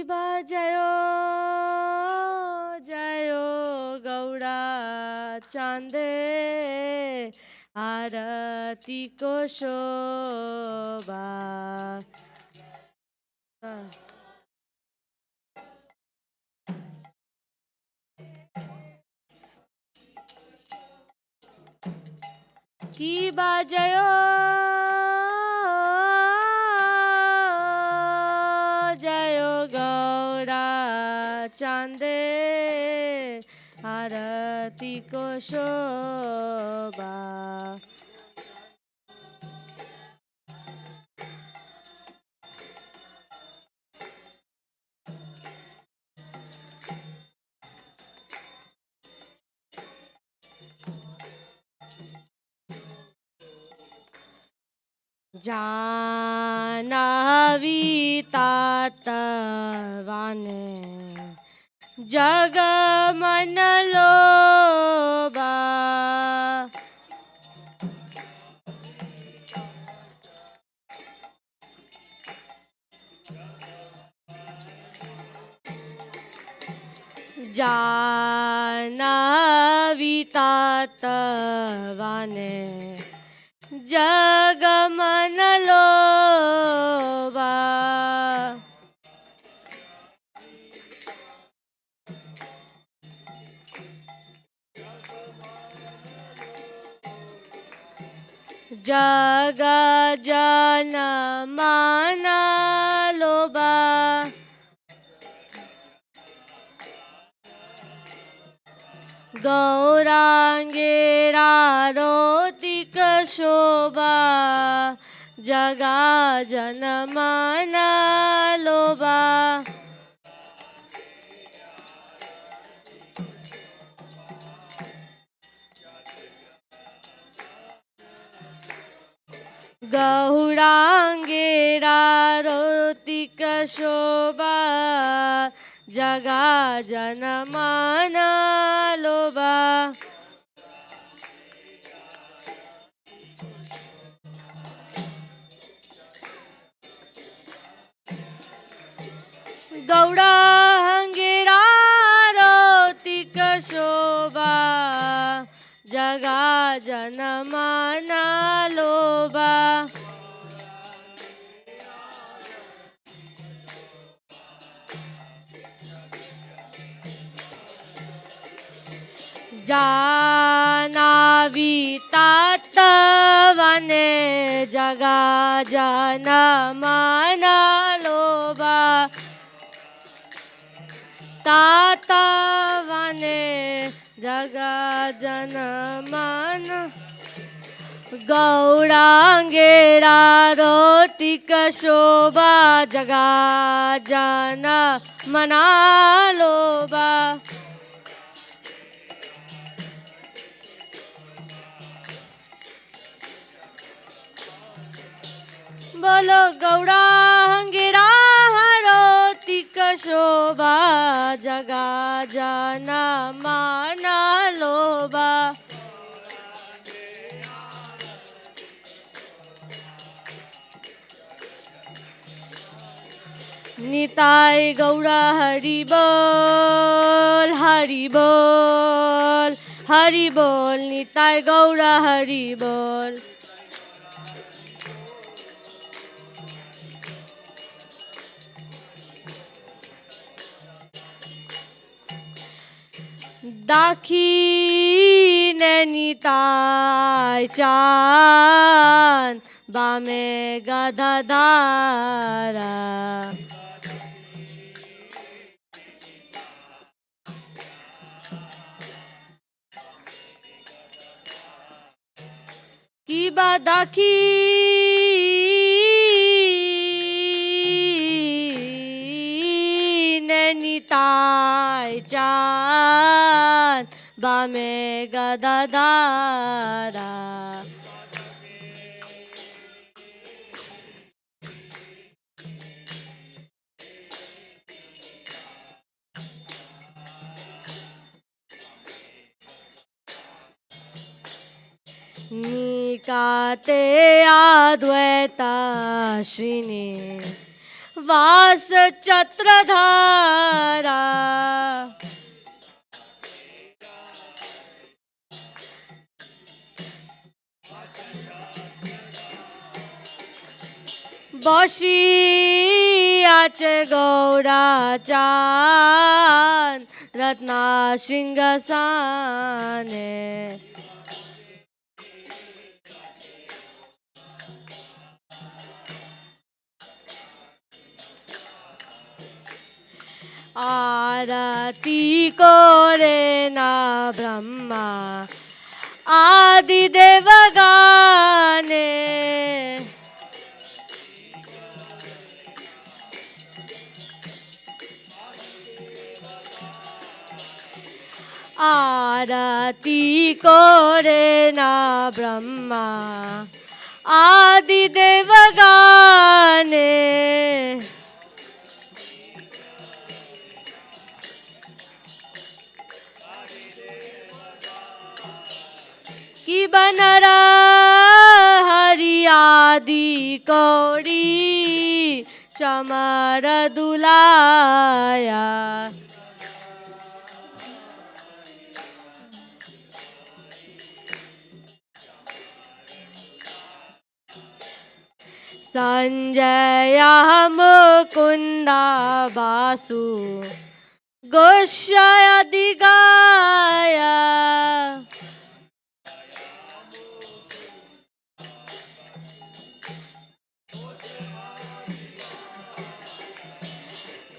বাজায় জয় গৌড়া চাঁদে আরতি শোভা কি বাজায় জয় গৌড়া চাঁদে আরতি শোভা জাহ্নবী তাতবানে জগ মন লোভা জাহ্নবী তাতবানে জগ মন লোভা জগ জন মন লোভা গৌরাঙ্গের আরতিক শোভা জগা জন মন লোভা গৌরাঙ্গের আরতিক শোভা জগা জন মন লোভা গৌরাঙ্গের আরতিক শোভা জগা জন মন লোভা জাহ্নবী তাতবানে জগা জন মন লোভা তাতবানে জগা জন মন গৌরাঙ্গের আরতিক শোভা জগা জন মন লোভা বলো গৌরাঙ্গের আরতিক শোভা জগা জন মন লোভা নিতাই গৌরা হরি বল হরি বল হরি বল নিতাই গৌরা হরি বল দাক্ষিণে নিতাই চান বামে গদাধারা কিবা দাক্ষিণে নিতাই চান বামে গদাধারা নিকাতে আদ্বৈতা শ্রীনি वास चत्रधारा बसियाचे गौराचान रत्ना सिंहासने आरती करे ना ब्रह्मा आदि देवगाने आरती करे ना ब्रह्मा आदि देवगाने कि बनरा हरि आदि कौड़ी चमर दुलाया संजय मुकुंदा बासु गोष्ठयदि गाया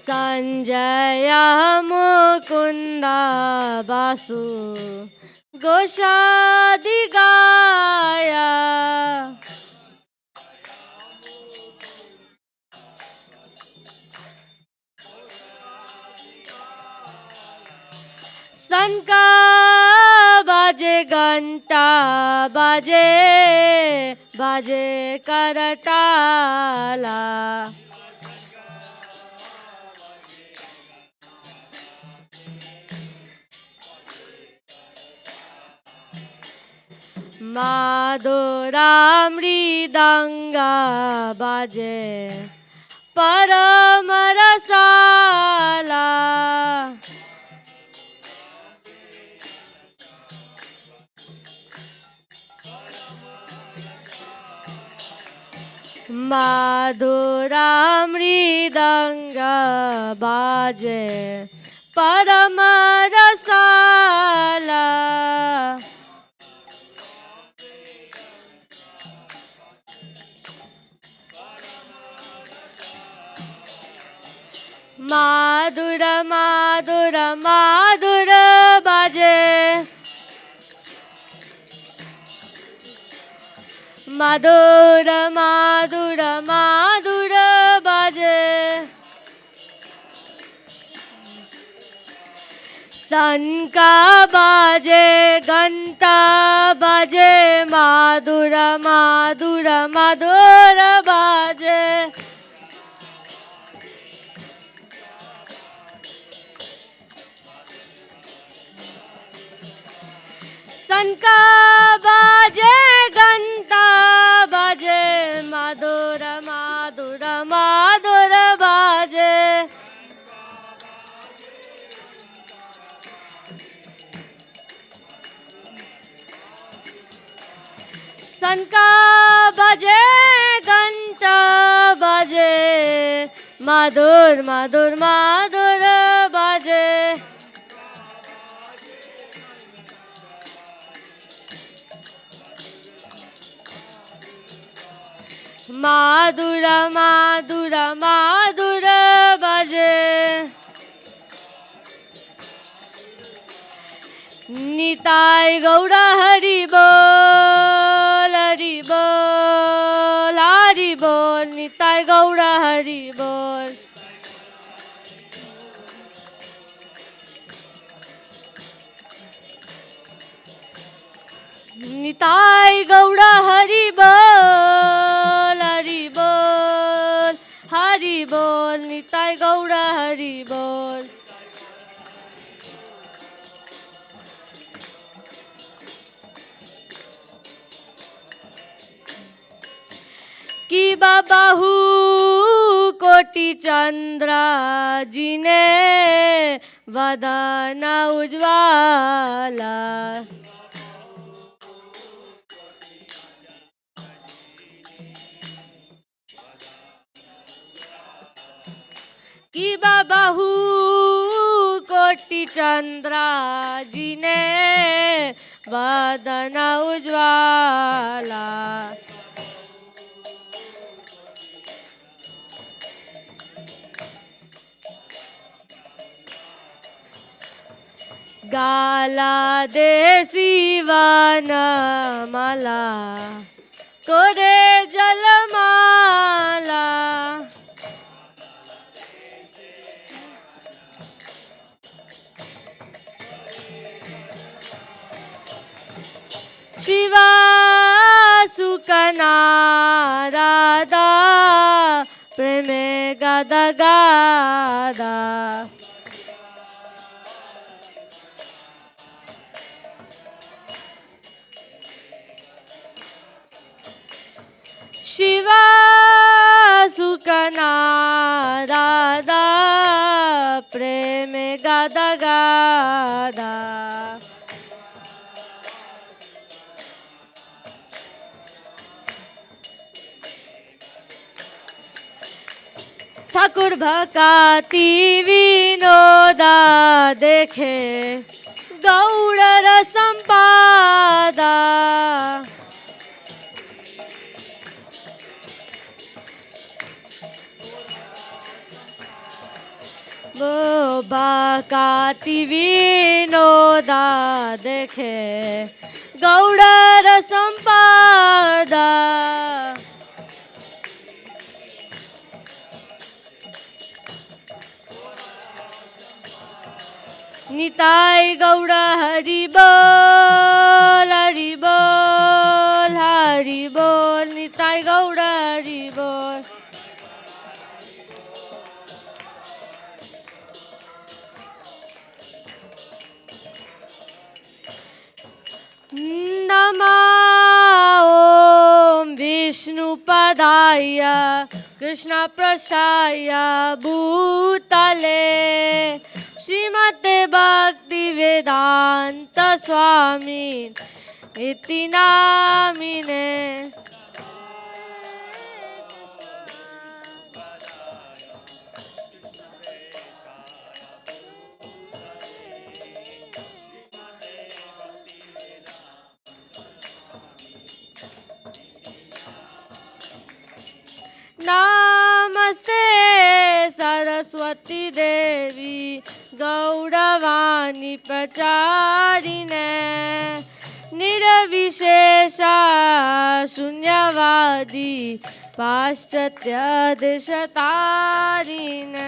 संजय मुकुंदा बासु गोष्ठयदि गाया शंका बाजे घंटा बाजे बाजे करताला माधुरा मृदंगा बाजे परम रसाला माधुरा मृदंग बाजे परम रसाला माधुर माधुर माधुर बाजे माधुर माधुर माधुर बाजे शंका बाजे घंटा बाजे माधुर माधुर माधुर बाजे शंका बाजे घंटा बाजे माधुर माधुर माधुर बाजे शंका बाजे घंटा बाजे माधुर माधुर माधुर बाजे माधुर माधुर माधुर बाजे निताई गौर हरि बोल हरि बोल हरि बोल निताई गौर हरि बोल निताई गौर हरि बोल हरि बोल हरि बोल निताई गौर हरि बोल कि बाहु कोटि कोटि चंद्र जीने वदन उज्ज्वला कि बाहु कोटि चंद्र जीने वदन उज्ज्वला गाला देसी वनमाला कोरे जलमाला शिवा सुकना राधा प्रेमे गादा गादा शिवा सुकना राधा प्रेमे गादा गादा ठाकुर भकाती विनोदा देखे गौड़ संपादा वो भकाती विनोदा देखे गौड़ संपादा निताई गौड़ हरि बोल हरि बोल हरि बोल निताई गौड़ हरि बोल नमः ओम विष्णुपदाय कृष्णप्रसाय भूतले श्रीमते भक्ति वेदांत स्वामी इति नामिने नमस्ते सरस्वती देवी गौरवाणी प्रचारिणे निर्विशेष शून्यवादी पाश्चात्य देशतारिणे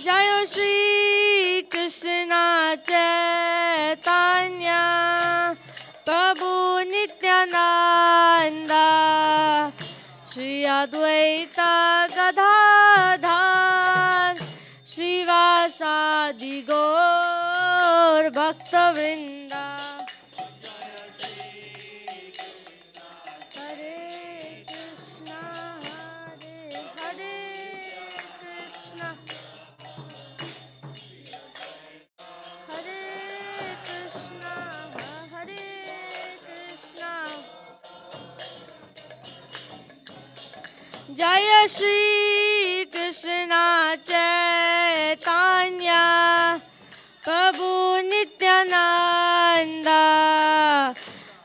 जय श्री कृष्ण चैतन्य प्रभु नित्यानंद श्री अद्वैत गदाधर श्रीवासादि गौर भक्तवृंद जय श्री कृष्ण चैतन्य प्रभु नित्यानंद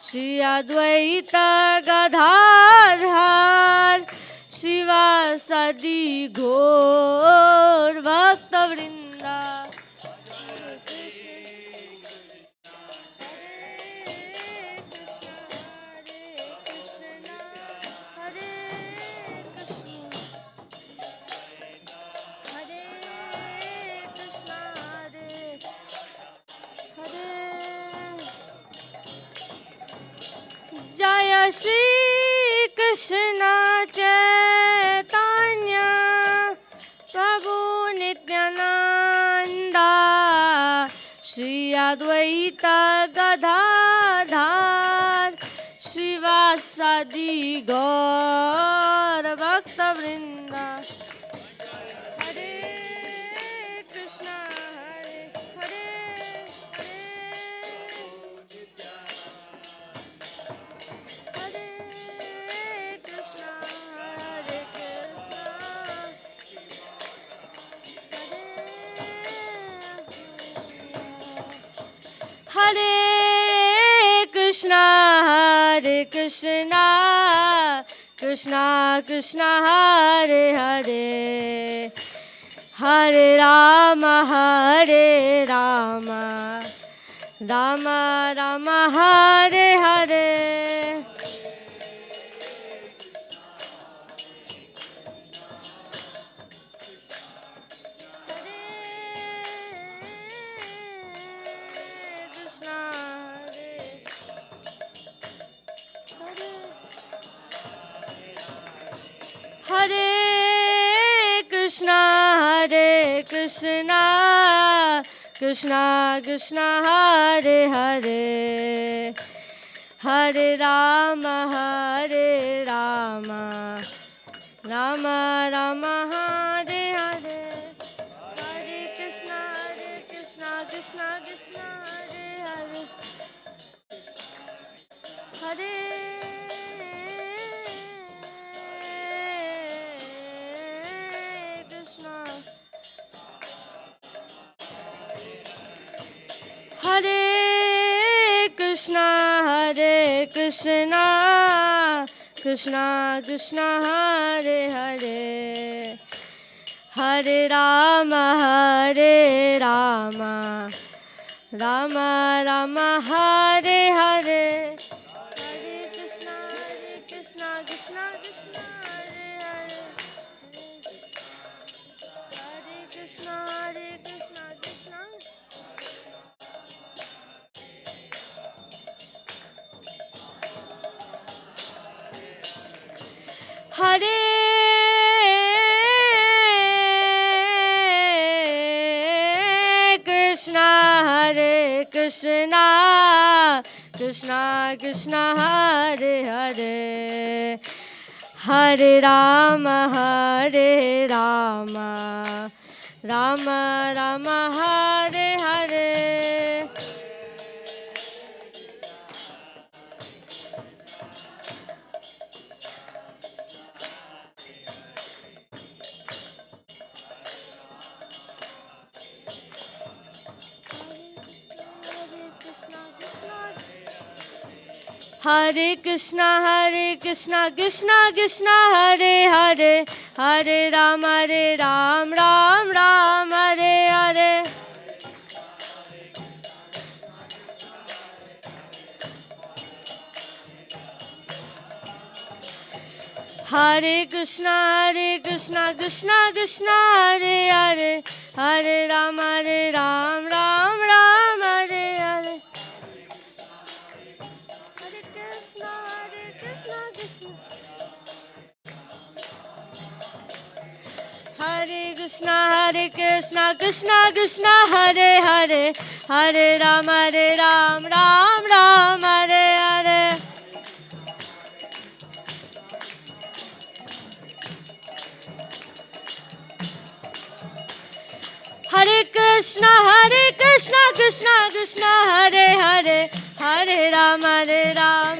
श्री अद्वैत गदाधर श्रीवासादि गौर भक्तवृंद जय Shri Krishna Advaita Gadadhar Shivasadi Gaur Bhakta Vrinda. Hare Krishna, Hare Hare, Hare Krishna, Hare Krishna, Hare Krishna, Hare Krishna, Krishna Krishna, Hare Hare, Hare Rama, Rama Rama, Hare Hare. Hare Krishna, Hare Krishna, Krishna Krishna, Hare Hare, Hare Rama, Rama Rama, Hare Hare, Hare Krishna, Krishna Krishna, Hare Hare, Hare Hare Krishna, Hare Krishna, Krishna Krishna, Hare Hare, Hare Rama, Rama Rama, Hare Hare, Hare Krishna, Krishna Krishna, Hare Hare, Hare Krishna, Krishna Krishna. Hare Krishna, Krishna Krishna, Hare Hare, Hare Rama, Rama Rama, Hare Hare. Hare Krishna, Krishna Krishna, Hare Hare, Hare Rama, Ram Ram, Hare Hare. Hare Krishna, Krishna Krishna, Hare Hare, Hare Rama, Ram Ram, Hare Hare. Hare Krishna, Krishna Krishna, Hare Hare, Hare Rama, Ram Ram, Hare Hare. Hare Krishna, Krishna Krishna, Hare Hare, Hare Rama, Ram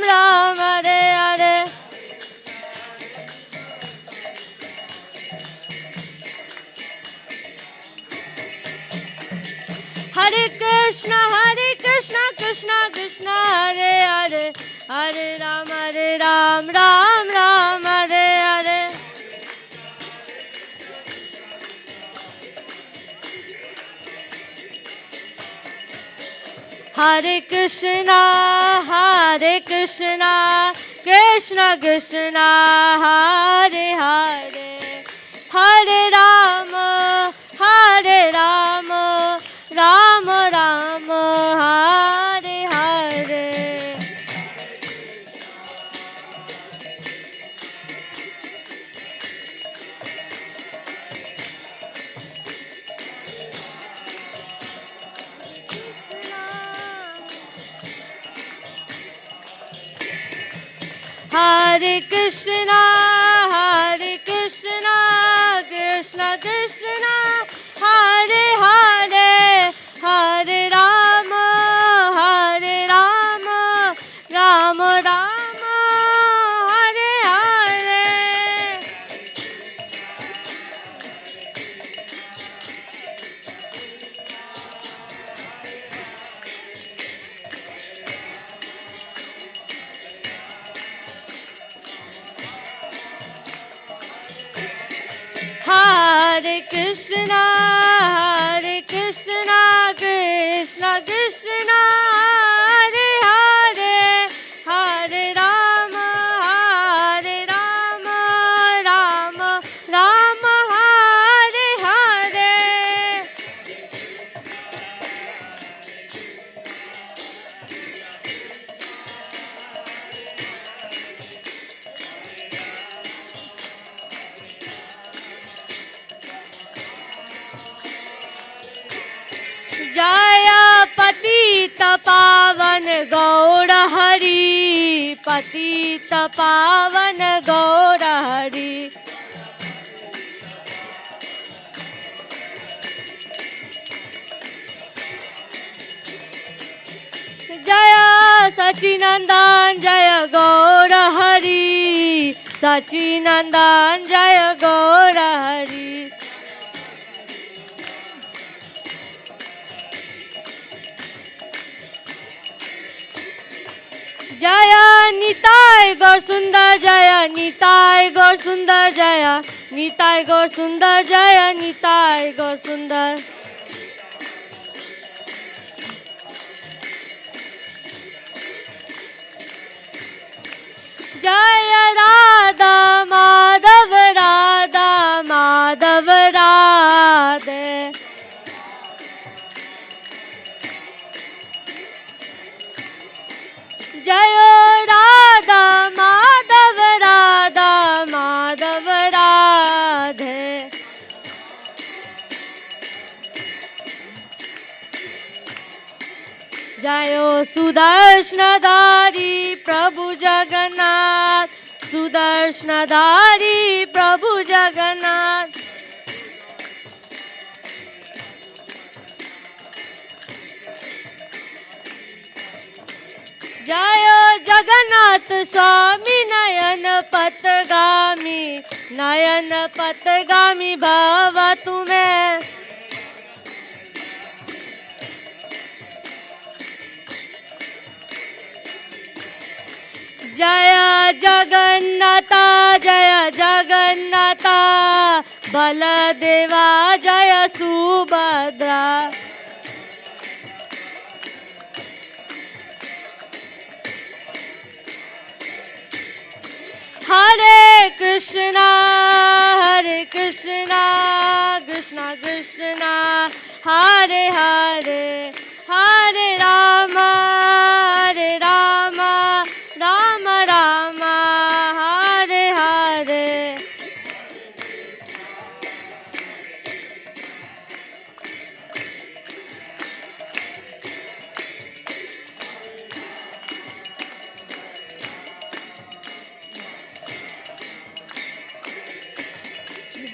Ram, Hare Hare. Hare Krishna, Krishna Krishna, Hare Hare, Hare Rama, Ram Ram, Hare Hare. Hare Krishna, Krishna Krishna, Hare Hare, Hare Rama, Rama Rama, Hare Hare. Krishna, Krishna Krishna, Hare Hare, Hare Rama, Rama Rama, Hare Hare. Hare Krishna, Krishna Krishna, Hare Hare, Hare Rama, Rama Rama, Hare Hare. जय पतित पावन गौर हरि, पतित पावन गौर हरि। जय सचिनंदन जय गौर हरि, सचिनंदन जय गौर हरि। जय निताय गौर सुंदर, जय निताय गौर सुंदर, जय निताय गौर सुंदर, जय निताय गौर सुंदर। जय राधा माधव राधे। जय राधा माधव राधे। जय सुदर्शनधारी प्रभु जगन्नाथ, सुदर्शनधारी प्रभु जगन्नाथ। जय जगन्नाथ स्वामी नयन पथगामी भव तुम्हें। जय जगन्नाथ बलदेवा जय सुभद्रा। हरे कृष्णा कृष्णा कृष्णा हरे हरे, हरे राम राम राम हरे हरे।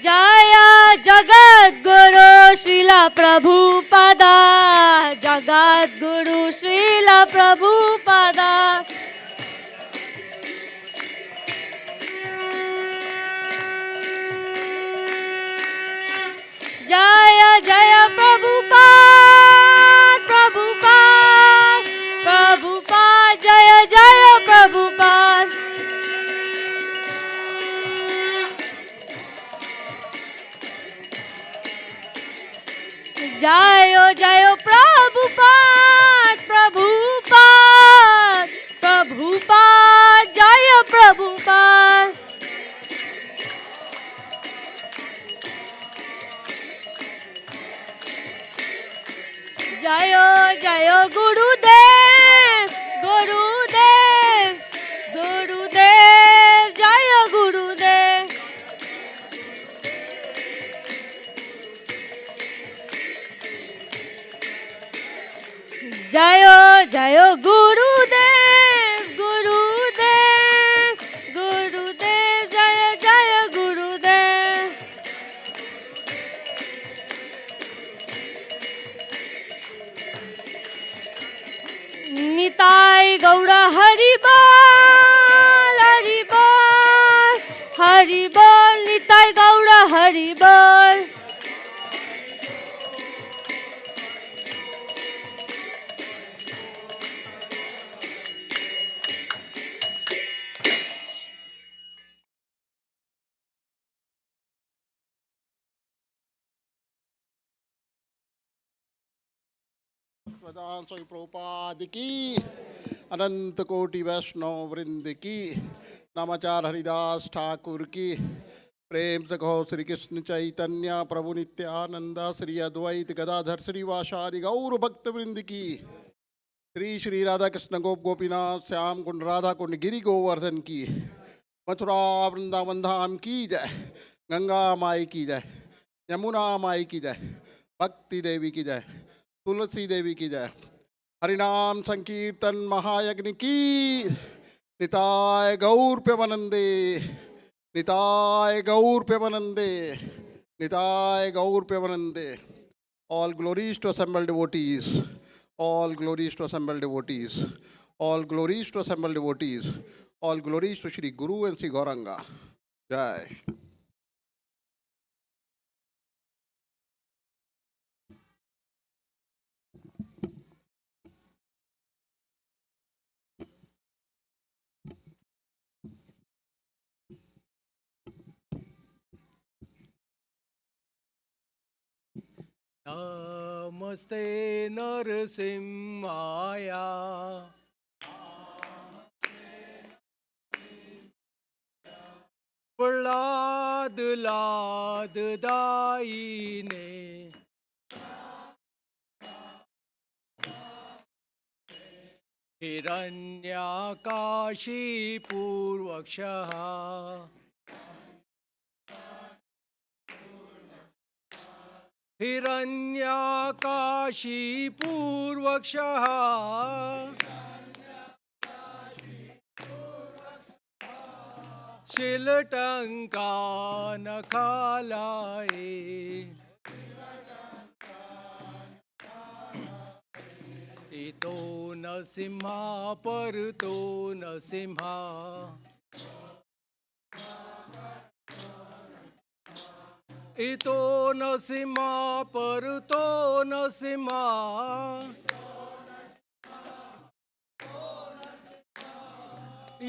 जय जगद्गुरु श्रीला प्रभुपादा, जगद्गुरु श्रीला प्रभुपादा। जय जय प्रभुपाद जय जय प्रभुपाद। जय जय प्रभुपाद जय प्रभुपाद। जय जय गुरुदेव जय गुरुदेव। जय जय गुरुदेव गुरुदेव। हरि बोल, निताय गौर हरि बोल। स्वामी प्रभुपाद की, अनंत कोटि वैष्णव वृंद की, नामाचार हरिदास ठाकुर की, प्रेम से कहो श्री कृष्ण चैतन्य प्रभु नित्यानंद, श्री अद्वैत गदाधर श्रीवासादि गौर भक्त वृंद की, श्री श्री राधा कृष्ण गोप गोपीनाथ श्याम कुंड राधा कुंड गिरि गोवर्धन की, मथुरा वृंदावन धाम की जय, गंगा माई की जय, यमुना माई की जय, भक्ति देवी की जय, तुलसी देवी की जय। हरिनाम संकीर्तन महायज्ञ की, निताय गौर प्रेमानंदे, निताय गौर प्रेमानंदे, निताय गौर प्रेमानंदे। All glories to assembled devotees, all glories to assembled devotees, all glories to assembled devotees, all glories to Shri Guru and Sri Gauranga. Jai. नमस्ते नरसिंहाया, प्रहलाद लाद दायिने, हिरण्याकाशी पूर्वक्षः, हिरण्याकाशी पूर्वक्षः, शिलटंका नखालाए, इतो नरसिंहा परतो नरसिंहा, इतो नरसिंहा परतो नरसिंहा,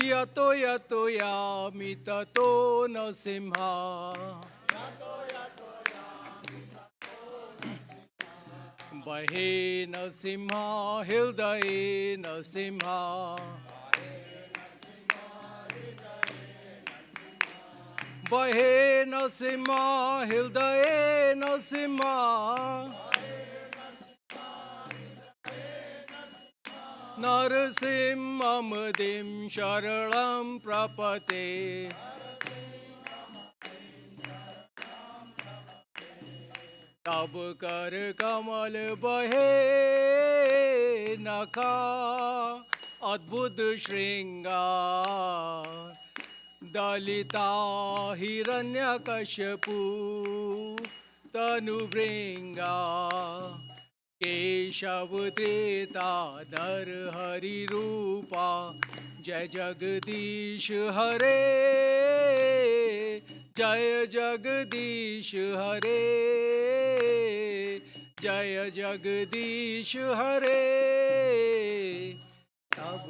यतो यतो यामि ततो नरसिंहा, बहे नरसिंहा हृदये नरसिंहा, बहे नरसिंहा हृदये नरसिंहा, नरसिंहं दिं शरणं प्रपते, तब कर कमल बहे नखा, अद्भुत श्रृंगार, दलिता हिरण्यकश्यपु तनुभृंगा, केशव त्रेता धर हरि रूपा, जय जगदीश हरे, जय जगदीश हरे, जय जगदीश हरे। तब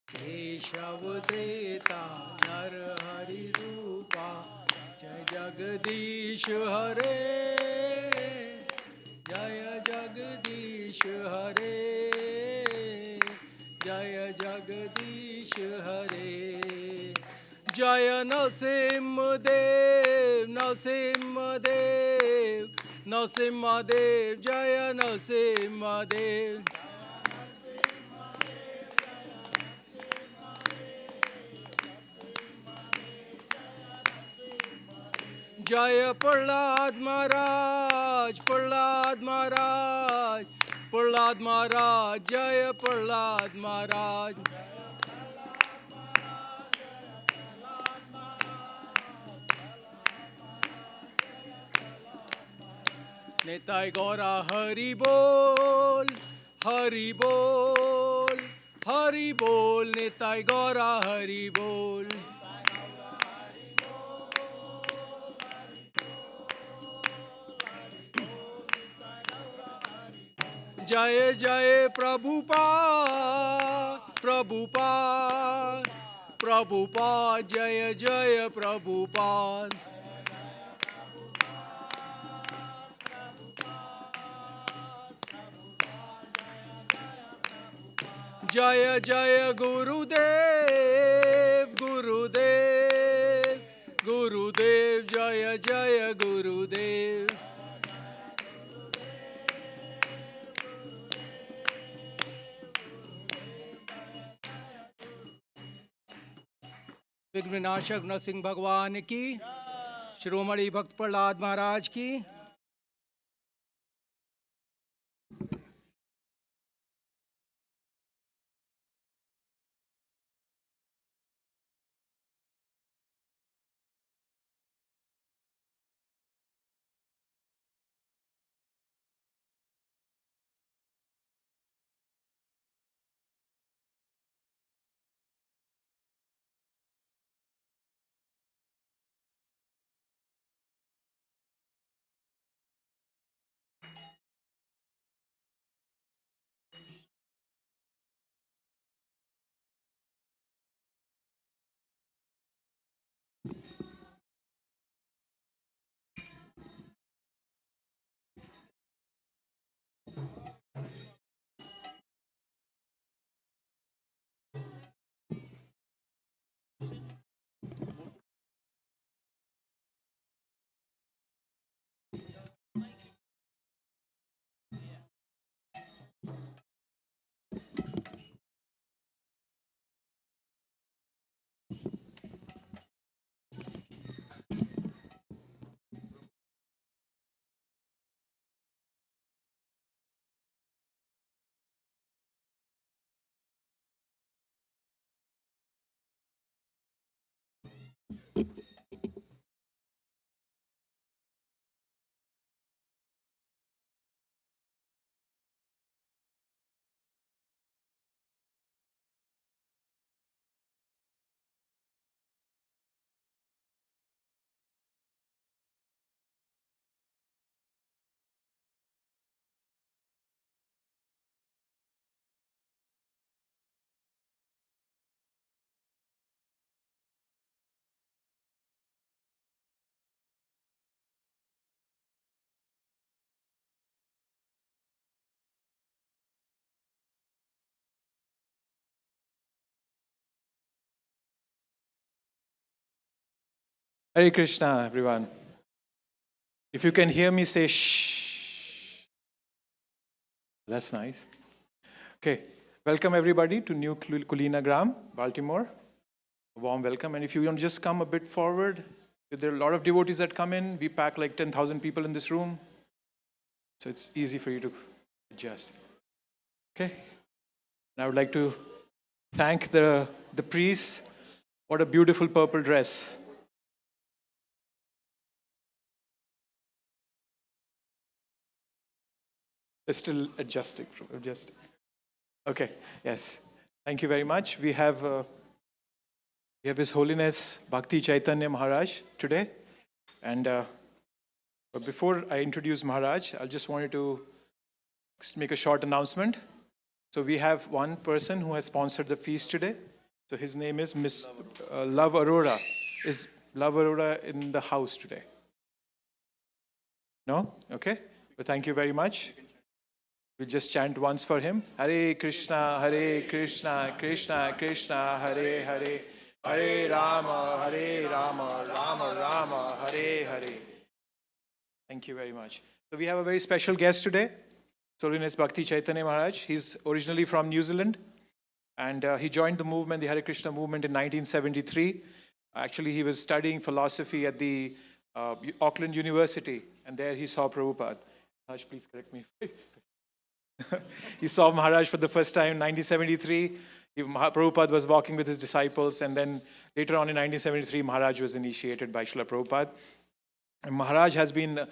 केशव त्रेता नर हरि रूपा, जय जगदीश हरे, जय जगदीश हरे, जय जगदीश हरे। जय नरसिंहदेव नरसिंहदेव नरसिंहदेव, जय नरसिंहदेव, जय प्रहलाद महाराज, प्रहलाद महाराज, प्रहलाद महाराज, जय प्रहलाद महाराज, Nitai Gaura Hari Bol, Hari Bol, Hari Bol, Nitai Gaura Hari Bol. Jai Jai Prabhupada, Prabhupada, Prabhupada, Jai Jai Prabhupada. Jaya Jaya Gurudev, Gurudev, Gurudev, Jaya Jaya Gurudev. विघ्न विनाशक नरसिंह भगवान की, शिरोमणि भक्त प्रहलाद महाराज की। Hare Krishna, everyone. If you can hear me, say shh. That's nice. Okay. Welcome, everybody, to New Kulina Gram, Baltimore. A warm welcome. And if you want to just come a bit forward, there are a lot of devotees that come in. We pack like 10,000 people in this room. So it's easy for you to adjust. Okay. And I would like to thank the priests. What a beautiful purple dress. They're still adjusting. Okay, yes. Thank you very much. We have His Holiness Bhakti Caitanya Maharaj today. And but before I introduce Maharaj, I just wanted to make a short announcement. So we have one person who has sponsored the feast today. So his name is Miss Love Arora. Is Love Arora in the house today? No? Okay. But thank you very much. We'll just chant once for him. Hare Krishna, Krishna Krishna, Hare Hare, Hare Rama, Rama Rama, Hare Hare. Thank you very much. So we have a very special guest today, His Holiness Bhakti Caitanya Maharaj. He's originally from New Zealand, and he joined the movement, the Hare Krishna movement, in 1973. Actually, he was studying philosophy at the Auckland University, and there he saw Prabhupada. Maharaj, please correct me. He saw Maharaj for the first time in 1973. Prabhupada was walking with his disciples, and then later on in 1973, Maharaj was initiated by Srila Prabhupada. And Maharaj has been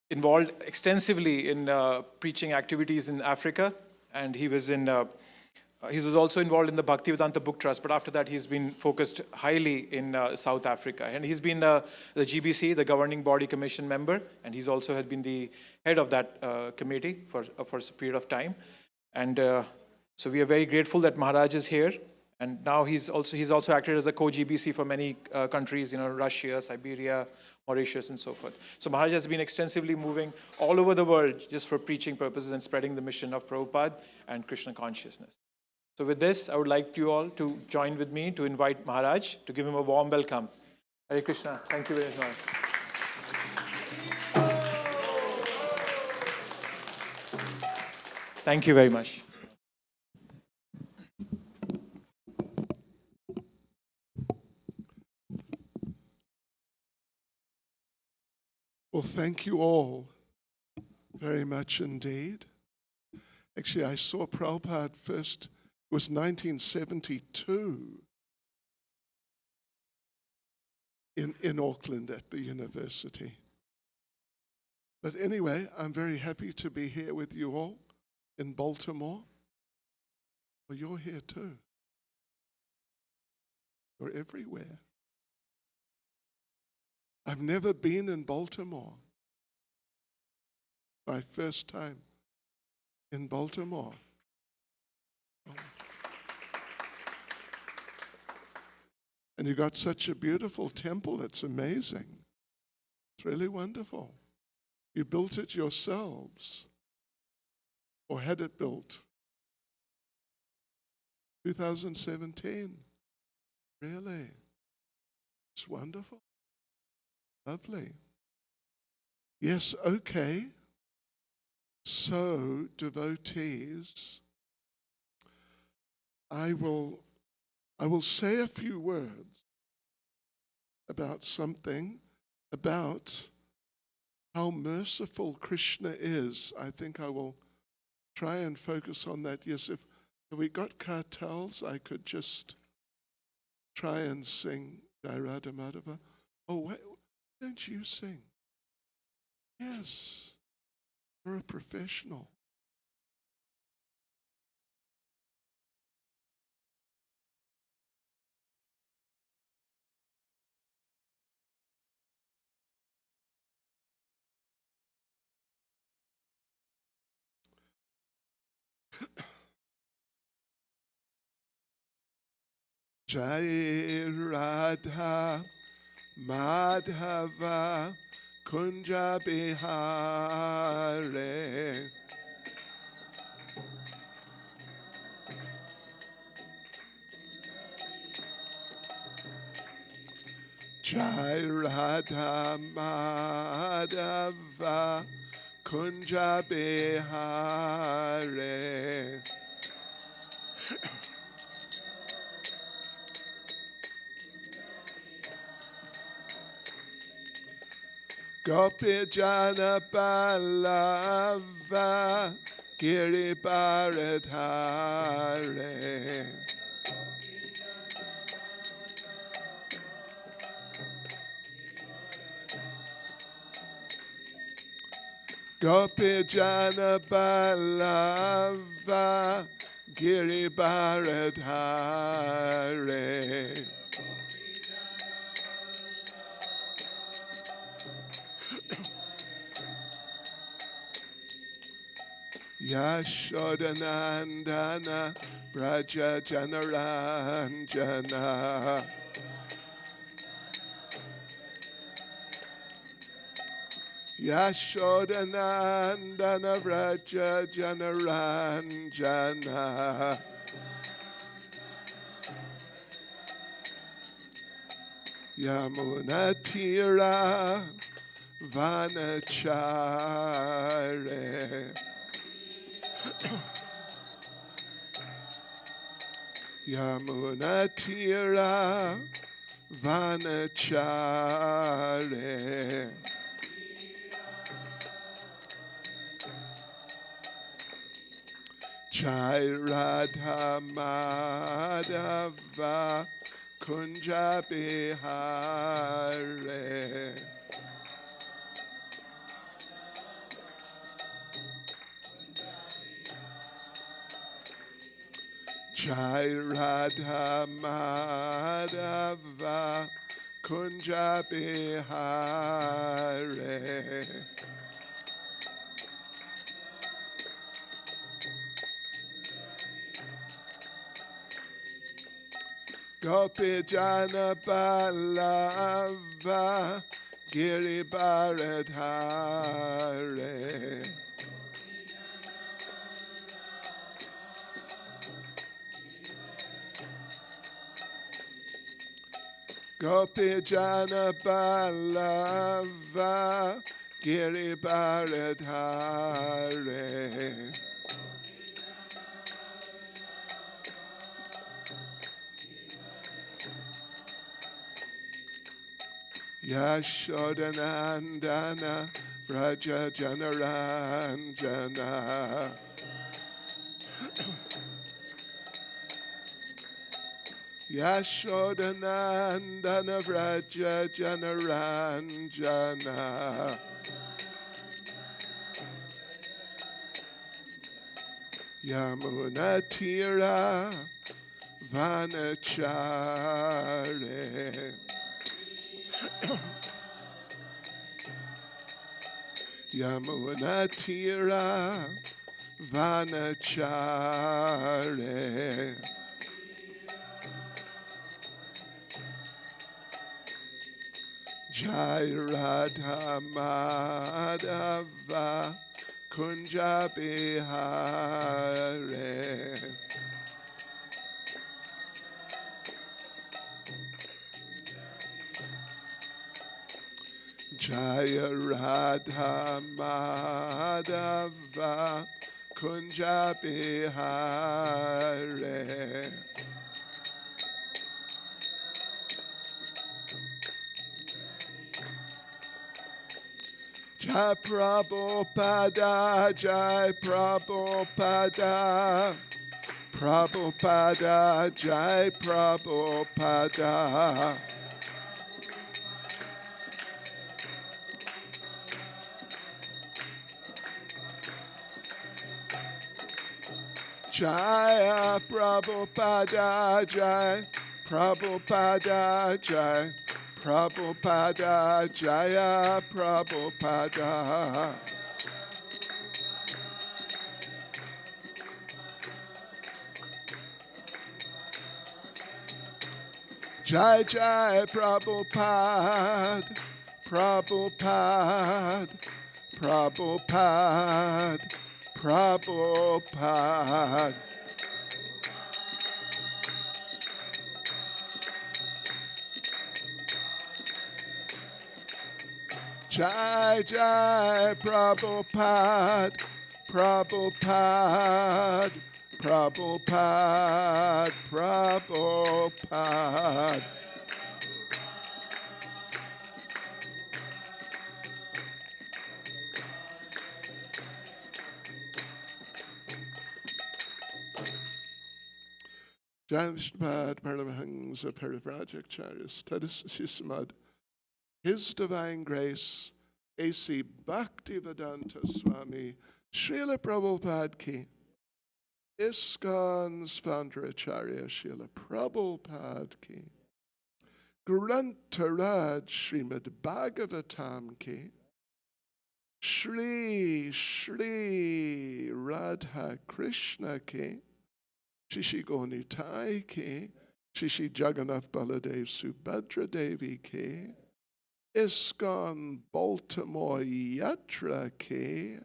involved extensively in preaching activities in Africa, and he was also involved in the Bhaktivedanta Book Trust, but after that he's been focused highly in South Africa. And he's been the GBC, the Governing Body Commission member, and he's also has been the head of that committee for a period of time. And so we are very grateful that Maharaj is here. And now he's also acted as a co-GBC for many countries, Russia, Siberia, Mauritius, and so forth. So Maharaj has been extensively moving all over the world just for preaching purposes and spreading the mission of Prabhupada and Krishna consciousness. So with this, I would like you all to join with me to invite Maharaj, to give him a warm welcome. Hare Krishna. Thank you very much. Thank you very much. Well, thank you all very much indeed. Actually, I saw Prabhupada first, it was 1972 in Auckland at the university. But anyway, I'm very happy to be here with you all in Baltimore. Well, you're here too. You're everywhere. I've never been in Baltimore. My first time in Baltimore. And you got such a beautiful temple, it's amazing. It's really wonderful. You built it yourselves, or had it built? 2017. Really? It's wonderful. Lovely. Yes, okay. So, devotees, I will say a few words about something, about how merciful Krishna is. I think I will try and focus on that. Yes, if we got cartels, I could just try and sing Jai Radha Madhava. Oh, why don't you sing? Yes, you're a professional. Jai Radha Madhava Kunja Bihare Jai Radha Madhava Kunja Bihare Gopi Jana Pallava Giri Bharadhare Gopi Jana Pallava Giri Bharadhare Yashodanandana Braja Janaranjana Yashodanandana Braja Janaranjana Yamunatira Vanachare Yamunatira Vanachare Jai Radha Madhava Kunja Bihare Jai Radha Madhava Kunja Bihare. Gopi Jana Balava Giri Bharadhare. Gopi Jana Balava Giri Bharadhare. Yashodanandana Vraja Janaranjana. Yashodanandana Vraja Janaranjana. Yamunatira Vanachare. Yamunatira Vanachare. Jai Radha Madhava Kunja Bihare. Jaya Radha Madhava Kunja Bihare. Jai Prabhupada, Jai Prabhupada, Prabhupada, Jai Prabhupada. Jaya Prabhupada, Jai Prabhupada, Jai Prabhupada, Jaya Prabhupada. Jai Jai Prabhupada, Prabhupada, Prabhupada, Prabhupada. Jai Jai Prabhupada, Prabhupada, Prabhupada, Prabhupada. Jai Vishnupad Paramahansa Parivrajacharya Tadasismad. His Divine Grace, A.C. Bhaktivedanta Swami, Srila Prabhupada Ki, ISKCON's founder Acharya Srila Prabhupada Ki, Grantaraj Srimad Bhagavatam Ki, Shri Shri Radha Krishna Ki, Shishi Gonitai Ki, Shishi Jagannath Baladev Subhadra Devi Ki, ISKCON Baltimore Yatra Ki,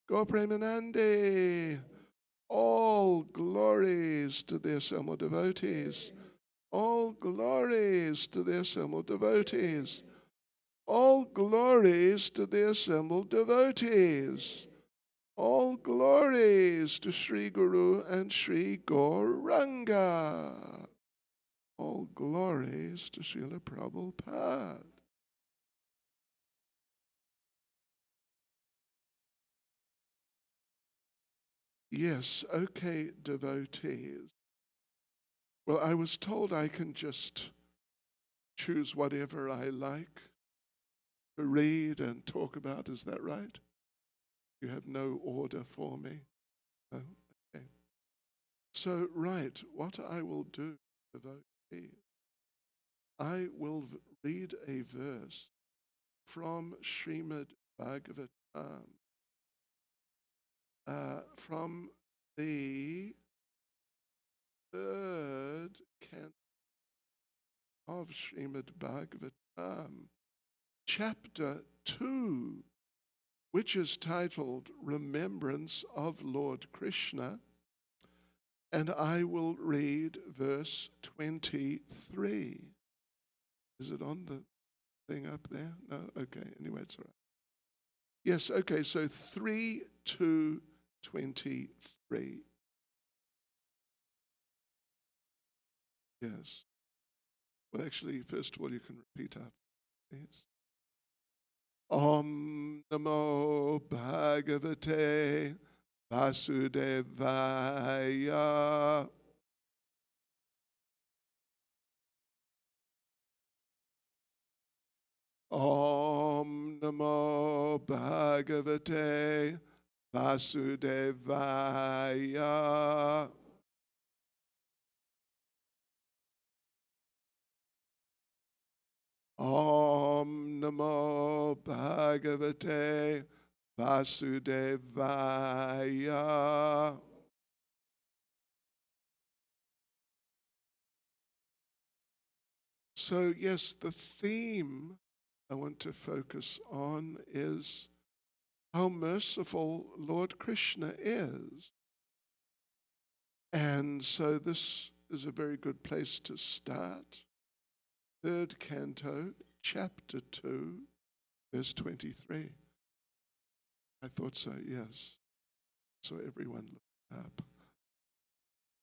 Go Premanande. All glories to the assembled devotees. All glories to the assembled devotees. All glories to the assembled devotees. All glories to Sri Guru and Sri Gauranga. All glories to Srila Prabhupada. Yes, okay, devotees. Well, I was told I can just choose whatever I like to read and talk about. Is that right? You have no order for me? Oh, okay. So, right, what I will do, devotees, I will read a verse from Srimad Bhagavatam, from the third canto of Srimad Bhagavatam, chapter 2, which is titled Remembrance of Lord Krishna, and I will read verse 23. Is it on the thing up there? No? Okay, anyway, it's all right. Yes, okay, so 3 to 23. Yes. Well, actually, first of all, you can repeat after, please. Om Namo Bhagavate Vasudevaya. Om Namo Bhagavate Vasudevaya. Om Namo Bhagavate Vasudevaya. So, yes, the theme I want to focus on is how merciful Lord Krishna is. And so this is a very good place to start. Third canto, chapter 2, verse 23. I thought so, yes. So everyone looked up.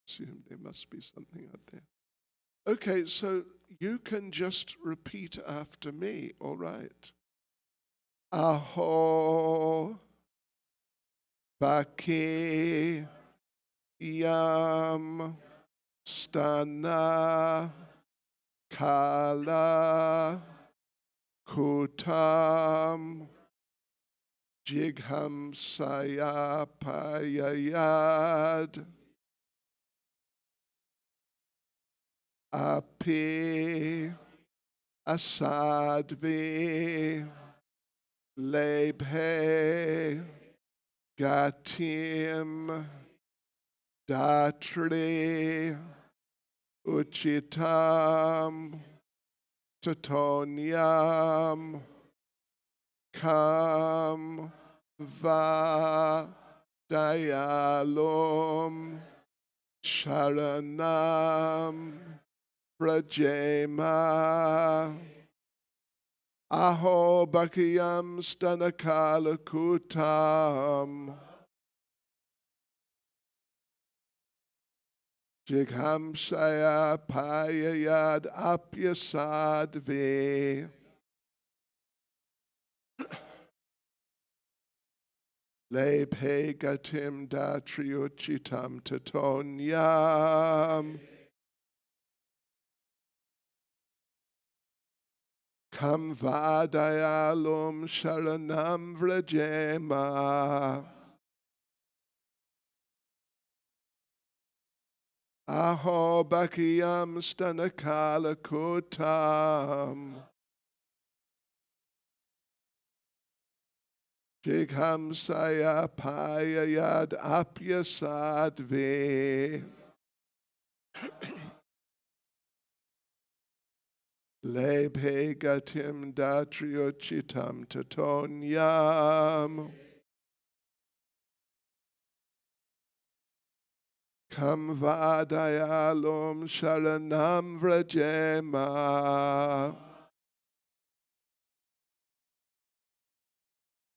Assume there must be something out there. Okay, so you can just repeat after me, all right? Aho Bhakti Yam Stana Kala Kutam Jigham Sayapayayad Api Asadvi Lebhe Gatim Datri Uchitam Tatonyam Kam Va Dayalom Sharanam Prajema Aho Bhakiyam Stanakala Kutam Jigham Shaya Payayad Apyasadve Lebhe Gatim Datriuchitam Tatonyam Kam Vadayalum Sharanam Vrajema Aho Bhakiyam Stanakala Kutam Jigham Saya Payayad Apyasadve Lebhe Gatim Datriochitam Tatonyam Kam Vadayalum Sharanam Vrajema.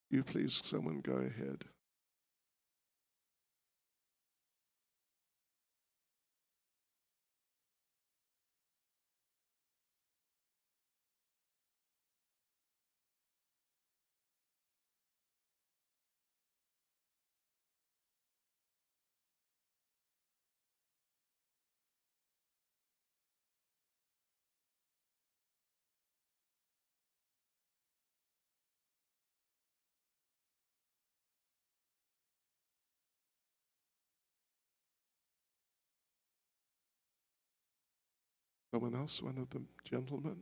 You please, someone go ahead. Someone else, one of the gentlemen.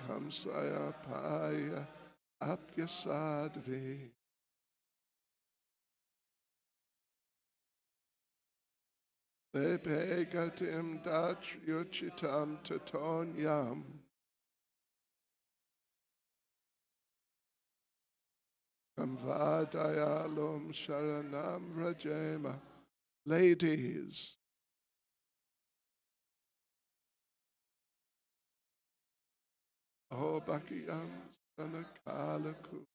Hamsaya Paya Apyasadvi. Lepegatim Dach Yuchitam Tatonyam. Kamvadayalum Sharanam Rajema. Ladies, oh Bakiyam Sanakalakum.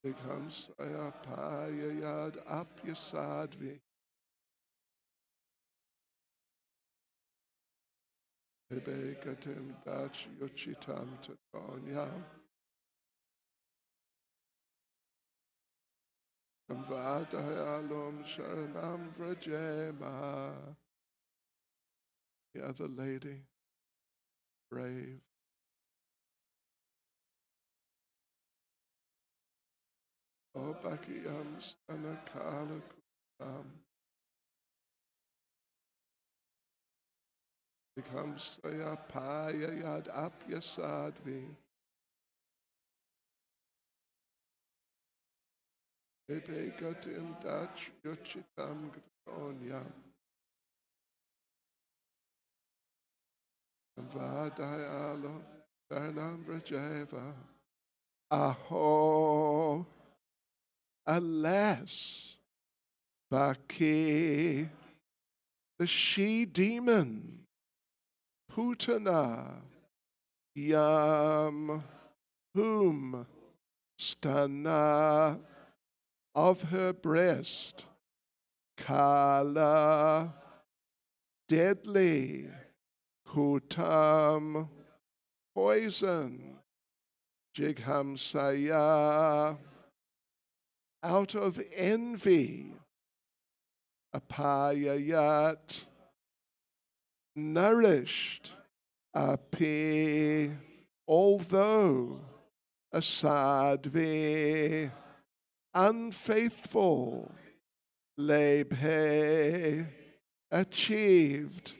Becomes Ayapayayad Apyasadvi. Ebekatim Dach Yochitam Tatonyam. Kamvadayalum Sharanam Vrajema. The other lady, brave. Oh, Bakiyam Stanakalakum. Becomes Ayapayayad Apyasadvi. Ebekatim Dach Yochitam Tatonyam. Vadayalo Vernam Vrajeva. Aho, alas, Bhakti, the she-demon, Putana, Yam, whom, Stana, of her breast, Kala, deadly, Kutam, poison, Jighamsaya, out of envy, Apayayat, nourished, Api, although, Asadvi, unfaithful, Lebhe, achieved,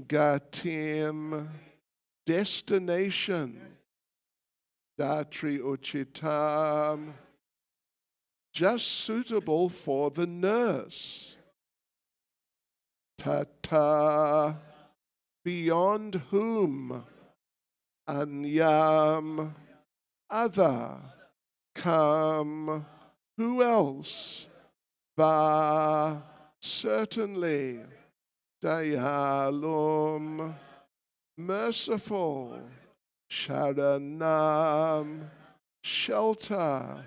Gatim, destination, Datri Uchitam, just suitable for the nurse. Tata, beyond whom, Anyam, other, come, who else? Va, certainly, Dayalum, merciful, Sharanam, shelter,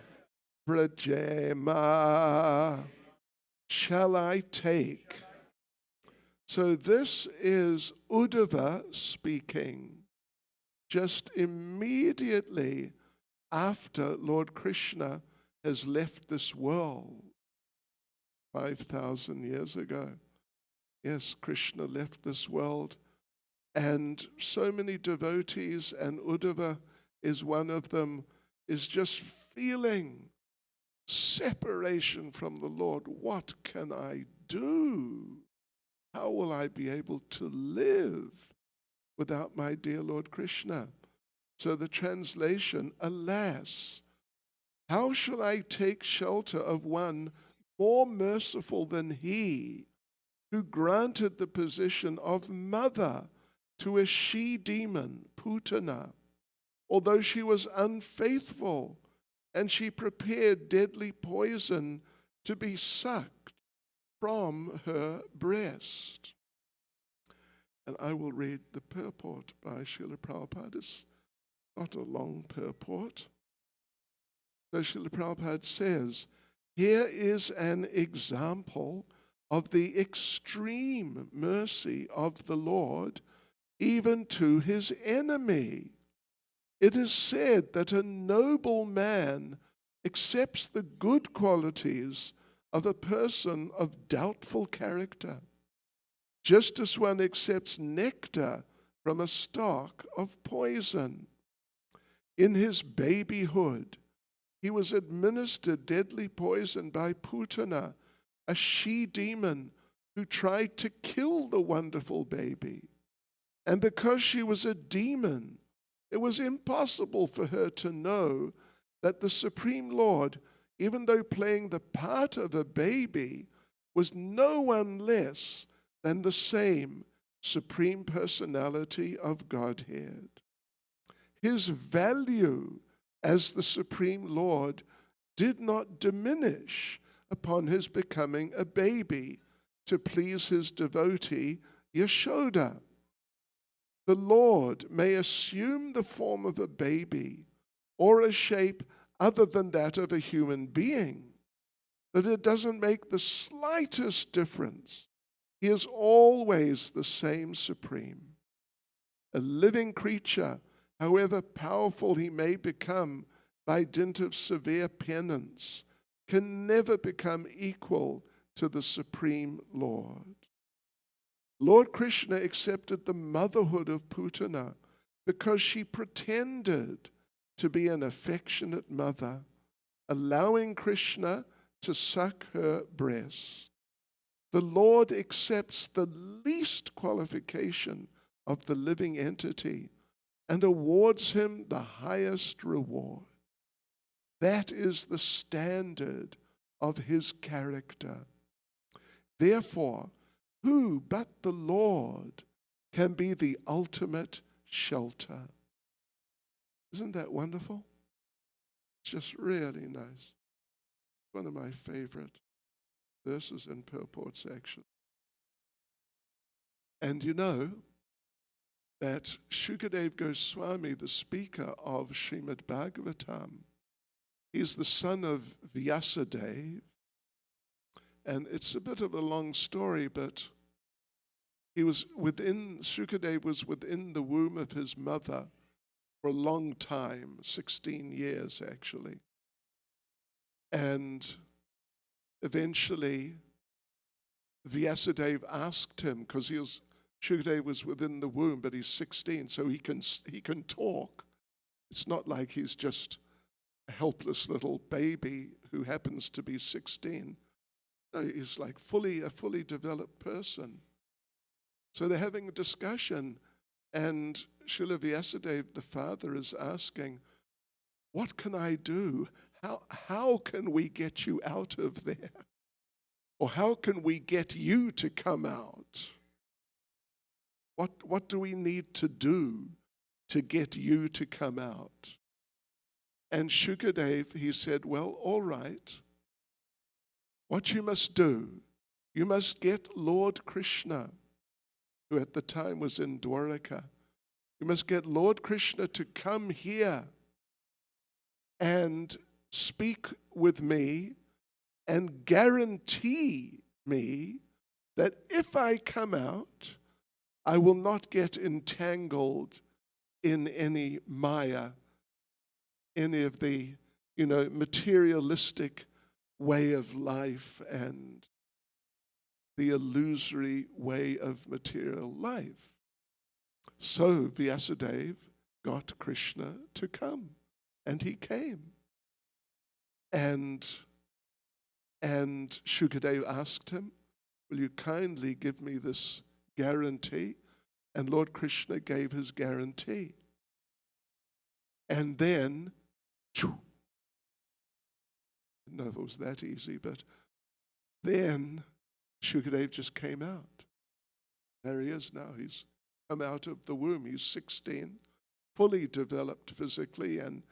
Brajema, shall I take? So this is Uddhava speaking, just immediately after Lord Krishna has left this world 5,000 years ago. Yes, Krishna left this world, and so many devotees, and Uddhava is one of them, is just feeling separation from the Lord. What can I do? How will I be able to live without my dear Lord Krishna? So the translation, alas, how shall I take shelter of one more merciful than he, who granted the position of mother to a she-demon, Putana, although she was unfaithful, and she prepared deadly poison to be sucked from her breast. And I will read the purport by Srila Prabhupada. It's not a long purport. So Srila Prabhupada says, here is an example of the extreme mercy of the Lord, even to his enemy. It is said that a noble man accepts the good qualities of a person of doubtful character, just as one accepts nectar from a stalk of poison. In his babyhood, he was administered deadly poison by Putana, a she-demon who tried to kill the wonderful baby. And because she was a demon, it was impossible for her to know that the Supreme Lord, even though playing the part of a baby, was no one less than the same Supreme Personality of Godhead. His value as the Supreme Lord did not diminish upon his becoming a baby to please his devotee Yashoda. The Lord may assume the form of a baby or a shape other than that of a human being, but it doesn't make the slightest difference. He is always the same Supreme. A living creature, however powerful he may become by dint of severe penance, can never become equal to the Supreme Lord. Lord Krishna accepted the motherhood of Putana because she pretended to be an affectionate mother, allowing Krishna to suck her breast. The Lord accepts the least qualification of the living entity and awards him the highest reward. That is the standard of his character. Therefore, who but the Lord can be the ultimate shelter? Isn't that wonderful? It's just really nice. One of my favorite verses and purports, actually. And you know that Shukadev Goswami, the speaker of Srimad Bhagavatam, he's the son of Vyasadeva. And it's a bit of a long story, but Shukadev was within the womb of his mother for a long time, 16 years actually. And eventually, Vyasadeva asked him, because Shukadev was within the womb, but he's 16, so he can talk. It's not like he's just a helpless little baby who happens to be 16. No, he's like a fully developed person. So they're having a discussion, and Srila Vyasadeva, the father, is asking, what can I do? How can we get you out of there? Or how can we get you to come out? What do we need to do to get you to come out? And Shukadev, he said, well, all right. What you must do, you must get Lord Krishna, who at the time was in Dwaraka. You must get Lord Krishna to come here and speak with me and guarantee me that if I come out, I will not get entangled in any maya, any of the, materialistic way of life and the illusory way of material life. So Vyasadeva got Krishna to come, and he came. And Shukadeva asked him, will you kindly give me this guarantee? And Lord Krishna gave his guarantee. And then, I didn't know if it was that easy, but then Shukadeva just came out. There he is now. He's come out of the womb. He's 16, fully developed physically and,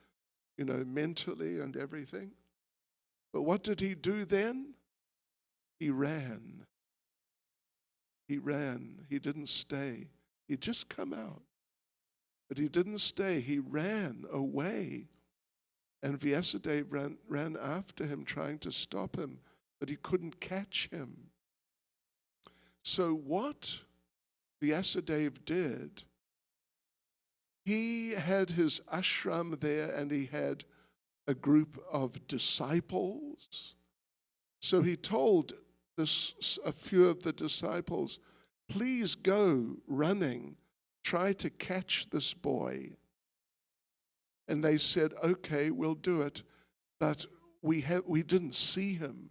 mentally and everything. But what did he do then? He ran. He ran. He didn't stay. He'd just come out. But he didn't stay. He ran away. And Vyasadeva ran after him, trying to stop him, but he couldn't catch him. So what Vyasadeva did, he had his ashram there, and he had a group of disciples. So he told a few of the disciples, please go running, try to catch this boy. And they said, okay, we'll do it, but we didn't see him.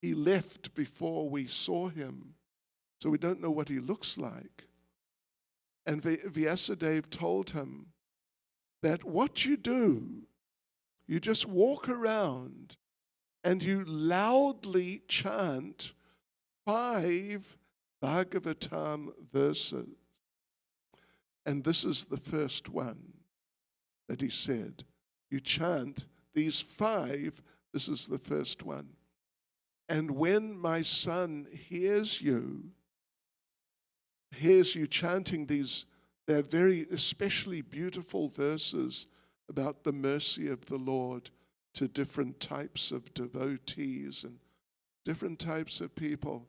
He left before we saw him, so we don't know what he looks like. And Vyasadeva told him that what you do, you just walk around and you loudly chant 5 Bhagavatam verses. And this is the first one that he said. You chant these 5, this is the first one. And when my son hears you chanting these, they're very especially beautiful verses about the mercy of the Lord to different types of devotees and different types of people.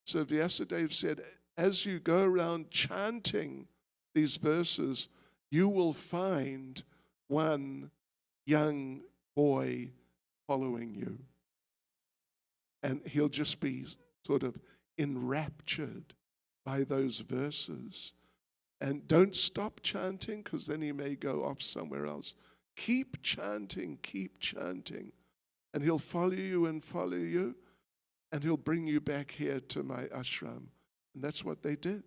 So Vyasadeva said, as you go around chanting these verses, you will find one young boy following you. And he'll just be sort of enraptured by those verses. And don't stop chanting, because then he may go off somewhere else. Keep chanting, and he'll follow you, and he'll bring you back here to my ashram. And that's what they did.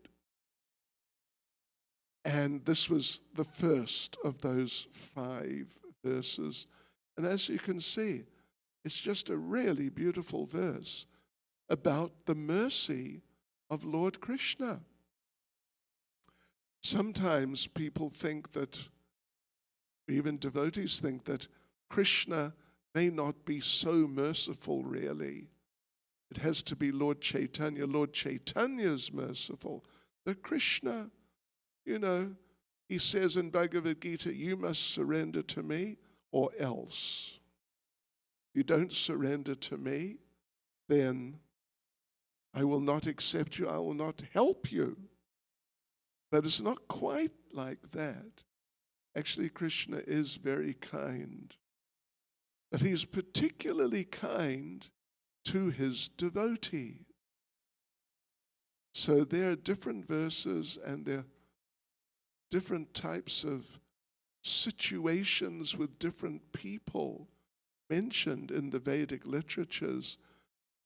And this was the first of those 5 verses. And as you can see, it's just a really beautiful verse about the mercy of Lord Krishna. Sometimes people think that, even devotees think that Krishna may not be so merciful really. It has to be Lord Caitanya. Lord Chaitanya is merciful. But Krishna, he says in Bhagavad Gita, you must surrender to me or else. You don't surrender to me, then I will not accept you, I will not help you. But it's not quite like that. Actually, Krishna is very kind. But he's particularly kind to his devotee. So there are different verses and there are different types of situations with different people mentioned in the Vedic literatures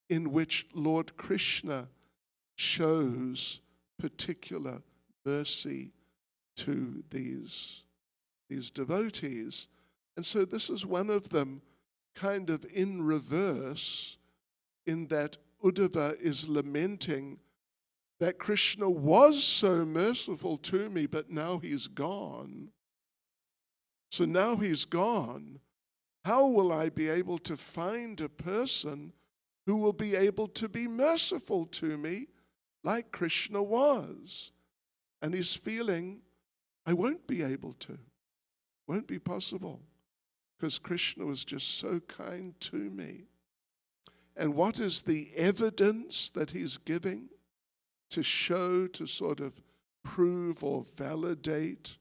in which Lord Krishna shows particular mercy to these devotees. And so this is one of them, kind of in reverse, in that Uddhava is lamenting that Krishna was so merciful to me, but now he's gone. So now he's gone. How will I be able to find a person who will be able to be merciful to me like Krishna was? And he's feeling, I won't be able to. Won't be possible. Because Krishna was just so kind to me. And what is the evidence that he's giving to show, to sort of prove or validate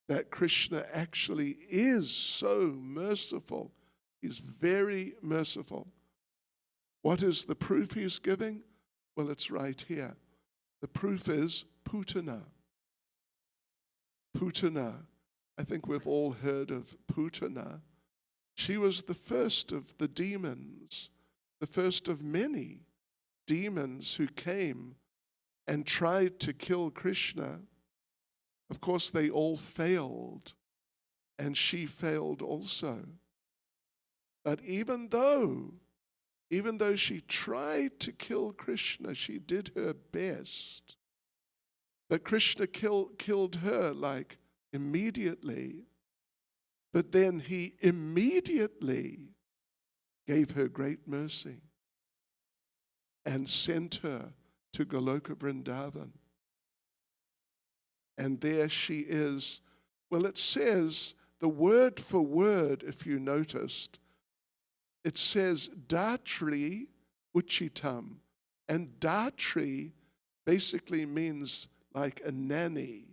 that Krishna actually is so merciful? He's very merciful. What is the proof he's giving? Well, it's right here. The proof is Putana. Putana. I think we've all heard of Putana. She was the first of the demons, the first of many demons who came and tried to kill Krishna. Of course, they all failed, and she failed also. But even though she tried to kill Krishna, she did her best. But Krishna killed her like immediately. But then he immediately gave her great mercy and sent her to Goloka Vrindavan. And there she is. Well, it says, the word for word, if you noticed, it says Datri Uchitam. And Datri basically means like a nanny.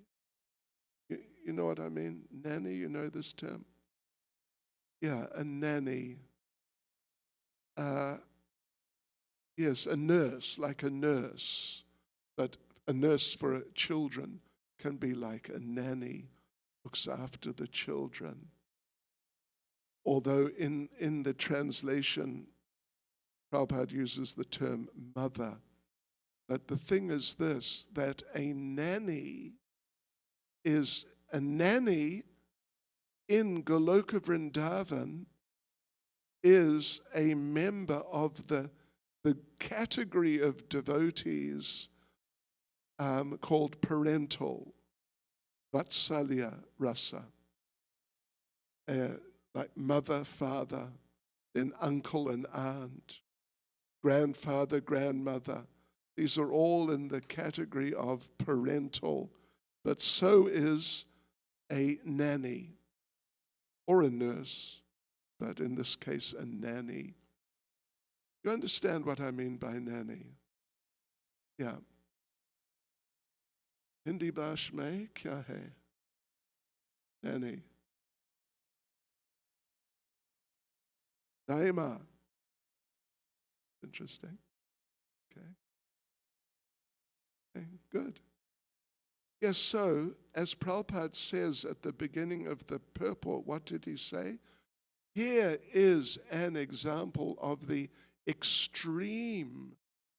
You know what I mean? Nanny, you know this term? Yeah, a nanny. Yes, a nurse, like a nurse. But a nurse for children can be like a nanny, looks after the children. Although in the translation, Prabhupada uses the term mother. But the thing is this, that a nanny in Goloka Vrindavan is a member of the category of devotees called parental, Vatsalya Rasa, like mother, father, then uncle and aunt, grandfather, grandmother. These are all in the category of parental, but so is a nanny or a nurse, but in this case, a nanny. You understand what I mean by nanny? Yeah. Hindi baash mein kya hai? Nanny. Daima. Interesting. Okay, good. Yes, so, as Prabhupada says at the beginning of the purport, what did he say? Here is an example of the extreme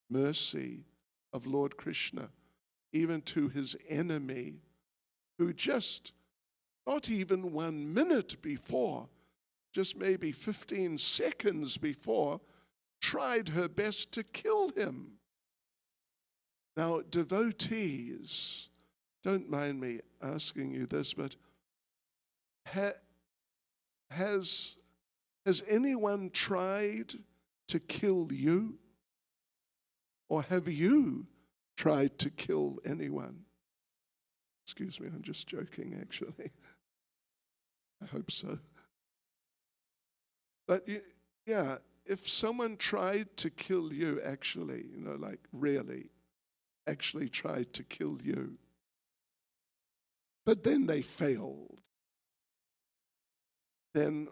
mercy of Lord Krishna, even to his enemy, who just, not even 1 minute before, just maybe 15 seconds before, tried her best to kill him. Now, devotees, don't mind me asking you this, but has anyone tried to kill you? Or have you tried to kill anyone? Excuse me, I'm just joking, actually. I hope so. But yeah, if someone tried to kill you, actually, like really, actually tried to kill you, but then they failed, then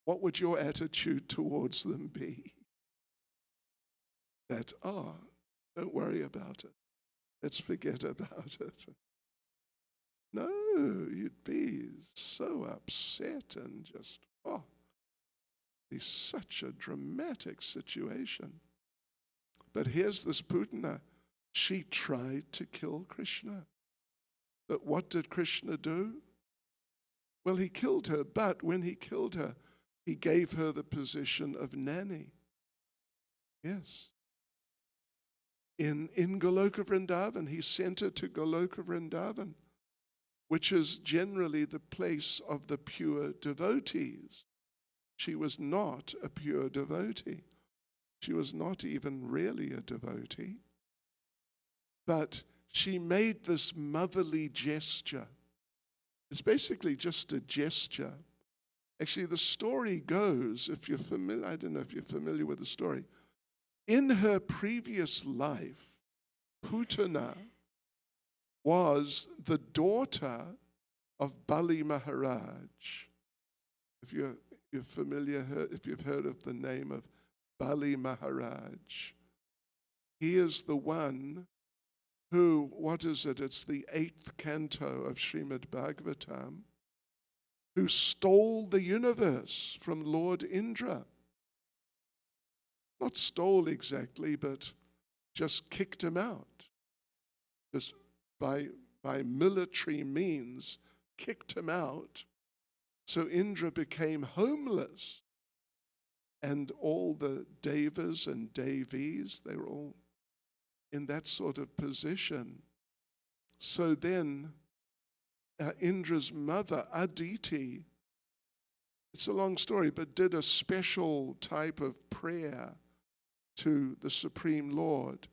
what would your attitude towards them be? That, don't worry about it. Let's forget about it. No, you'd be so upset and just, be such a dramatic situation. But here's this Putana. She tried to kill Krishna. But what did Krishna do? Well, he killed her, but when he killed her, he gave her the position of nanny. Yes. In Goloka Vrindavan, he sent her to Goloka Vrindavan, which is generally the place of the pure devotees. She was not a pure devotee. She was not even really a devotee. But she made this motherly gesture. It's basically just a gesture. Actually, the story goes, if you're familiar, I don't know if you're familiar with the story. In her previous life, Putana was the daughter of Bali Maharaj. If you're familiar, if you've heard of the name of Bali Maharaj, he is the one who, what is it? It's the 8th canto of Srimad Bhagavatam, who stole the universe from Lord Indra. Not stole exactly, but just kicked him out. Just by military means, kicked him out. So Indra became homeless. And all the devas and devis, they were all in that sort of position. So then Indra's mother, Aditi, it's a long story, but did a special type of prayer to the Supreme Lord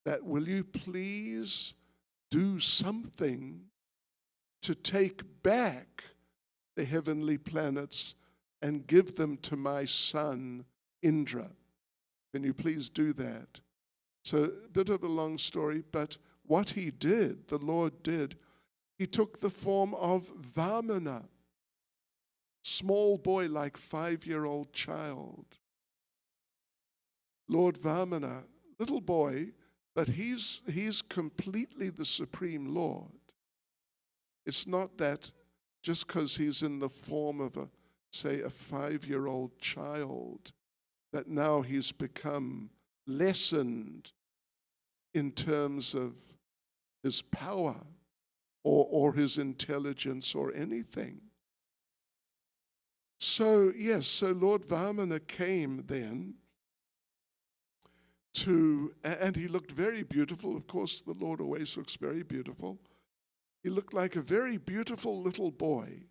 that, will you please do something to take back the heavenly planets and give them to my son Indra? Can you please do that? So a bit of a long story, but what he did, the Lord did, he took the form of Vamana, small boy like 5-year-old child. Lord Vamana, little boy, but he's completely the Supreme Lord. It's not that just because he's in the form of a 5-year-old child, that now he's become lessened in terms of his power or his intelligence or anything. So, yes, so Lord Vamana came then and he looked very beautiful. Of course, the Lord always looks very beautiful. He looked like a very beautiful little boy,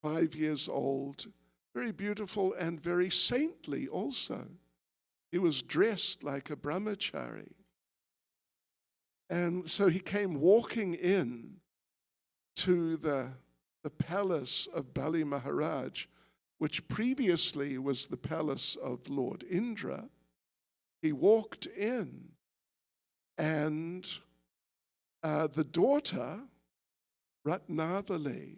5 years old, very beautiful and very saintly also. He was dressed like a brahmachari. And so he came walking in to the palace of Bali Maharaj, which previously was the palace of Lord Indra. He walked in, and the daughter, Ratnavali,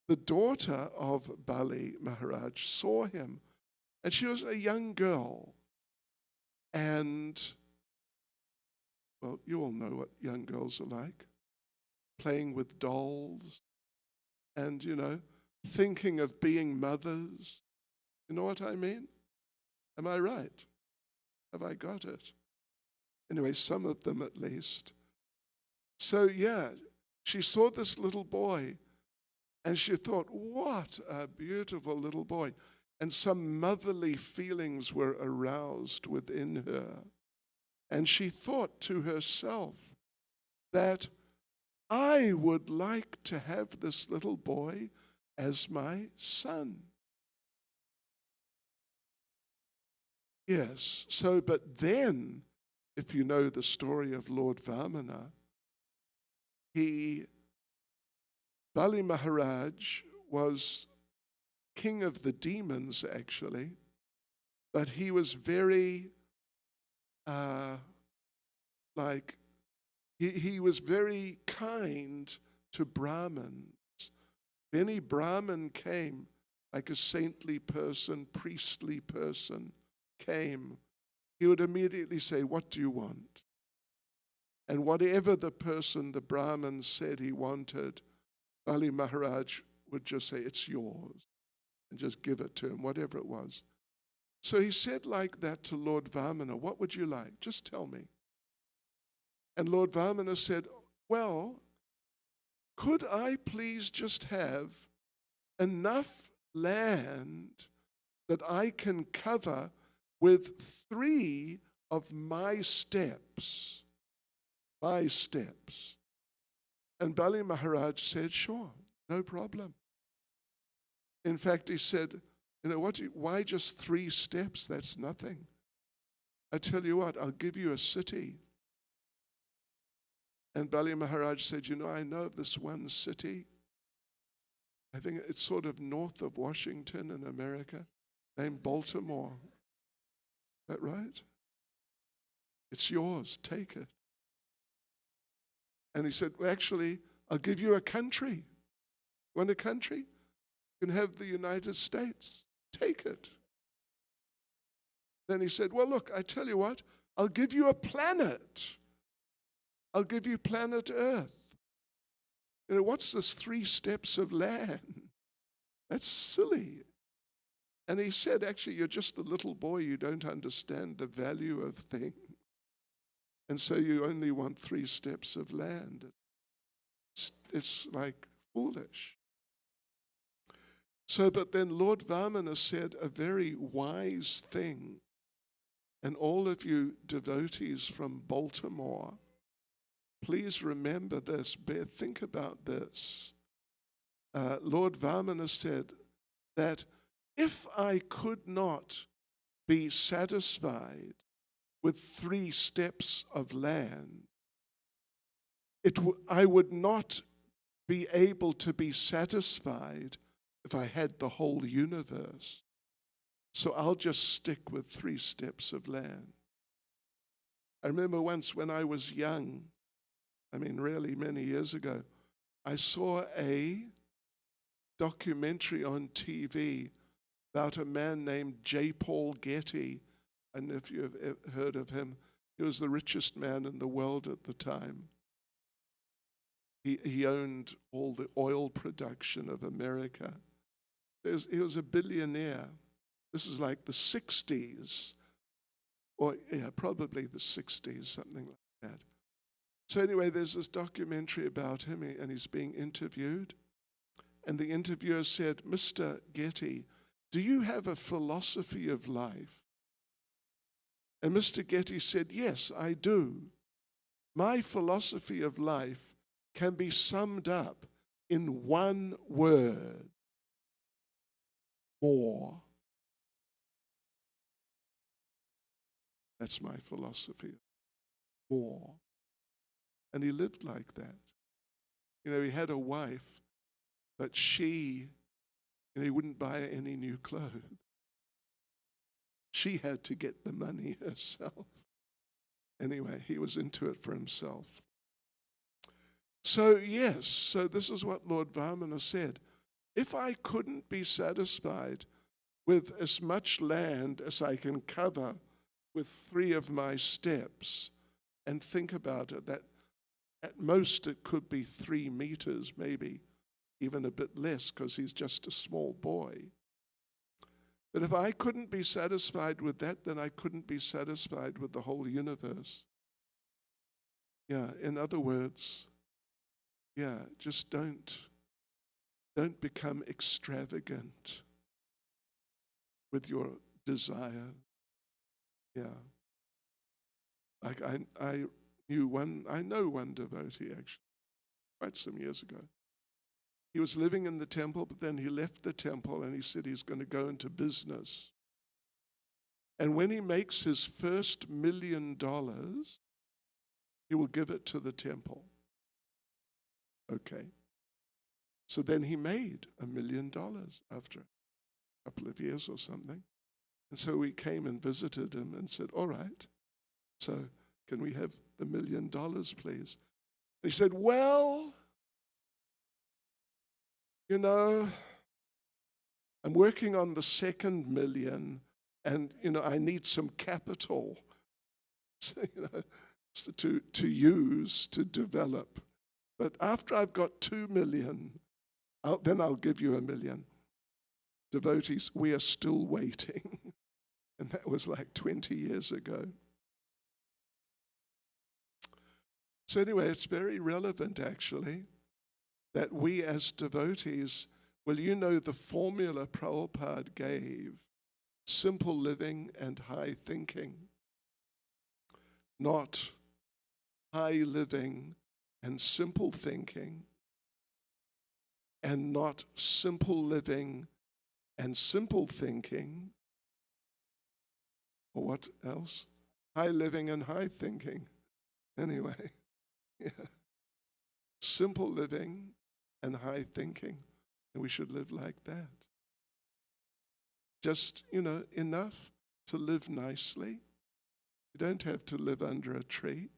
the daughter of Bali Maharaj, saw him, and she was a young girl. And, well, you all know what young girls are like, playing with dolls and, thinking of being mothers. You know what I mean? Am I right? Have I got it? Anyway, some of them at least. So, yeah, she saw this little boy, and she thought, what a beautiful little boy. And some motherly feelings were aroused within her. And she thought to herself that I would like to have this little boy as my son. Yes, so, but then, if you know the story of Lord Vamana, Bali Maharaj was king of the demons, actually, but he was very, he was very kind to Brahmins. If any Brahmin came, like a saintly person, priestly person, came, he would immediately say, what do you want? And whatever the Brahmin said he wanted, Bali Maharaj would just say, it's yours, and just give it to him, whatever it was. So he said like that to Lord Vamana, what would you like? Just tell me. And Lord Vamana said, well, could I please just have enough land that I can cover with 3 of my steps? My steps. And Bali Maharaj said, sure, no problem. In fact, he said, why just 3 steps? That's nothing. I tell you what, I'll give you a city. And Bali Maharaj said, I know of this one city. I think it's sort of north of Washington in America, named Baltimore. Is that right? It's yours, take it. And he said, well, actually, I'll give you a country. Want a country? You can have the United States. Take it. Then he said, well, look, I tell you what, I'll give you a planet. I'll give you planet Earth. What's this 3 steps of land? That's silly. And he said, actually, you're just a little boy. You don't understand the value of things. And so you only want 3 steps of land. It's like foolish. So, but then Lord Vamana said a very wise thing. And all of you devotees from Baltimore, please remember this. Think about this. Lord Vamana said that if I could not be satisfied with 3 steps of land, I would not be able to be satisfied if I had the whole universe. So I'll just stick with 3 steps of land. I remember once when I was young, really many years ago, I saw a documentary on TV about a man named J. Paul Getty. I don't know if you have heard of him. He was the richest man in the world at the time. He owned all the oil production of America. He was a billionaire. This is like the 60s, or yeah, probably the 60s, something like that. So anyway, there's this documentary about him, and he's being interviewed. And the interviewer said, "Mr. Getty, do you have a philosophy of life?" And Mr. Getty said, "Yes, I do. My philosophy of life can be summed up in one word: more." That's my philosophy. More. And he lived like that. You know, he had a wife, but he wouldn't buy her any new clothes. She had to get the money herself. Anyway, he was into it for himself. So yes, so this is what Lord Vamana said. If I couldn't be satisfied with as much land as I can cover with 3 of my steps, and think about it, that at most it could be 3 meters, maybe even a bit less, because he's just a small boy. But if I couldn't be satisfied with that, then I couldn't be satisfied with the whole universe. Yeah, in other words, yeah, just don't become extravagant with your desire. Yeah. Like I know one devotee actually, quite some years ago. He was living in the temple, but then he left the temple and he said he's going to go into business. And when he makes his first $1 million, he will give it to the temple. Okay. So then he made $1 million after a couple of years or something. And so we came and visited him and said, "All right, so can we have the $1 million, please?" And he said, "Well, you know, I'm working on the second million, and, you know, I need some capital to use to develop. But after I've got 2 million, then I'll give you $1 million. Devotees, we are still waiting. And that was like 20 years ago. So anyway, it's very relevant, actually, that we as devotees, well, you know the formula Prabhupada gave: simple living and high thinking, not high living and simple thinking, and not simple living and simple thinking, or what else? High living and high thinking. Anyway, yeah. Simple living and high thinking. And we should live like that. Just, you know, enough to live nicely. You don't have to live under a tree,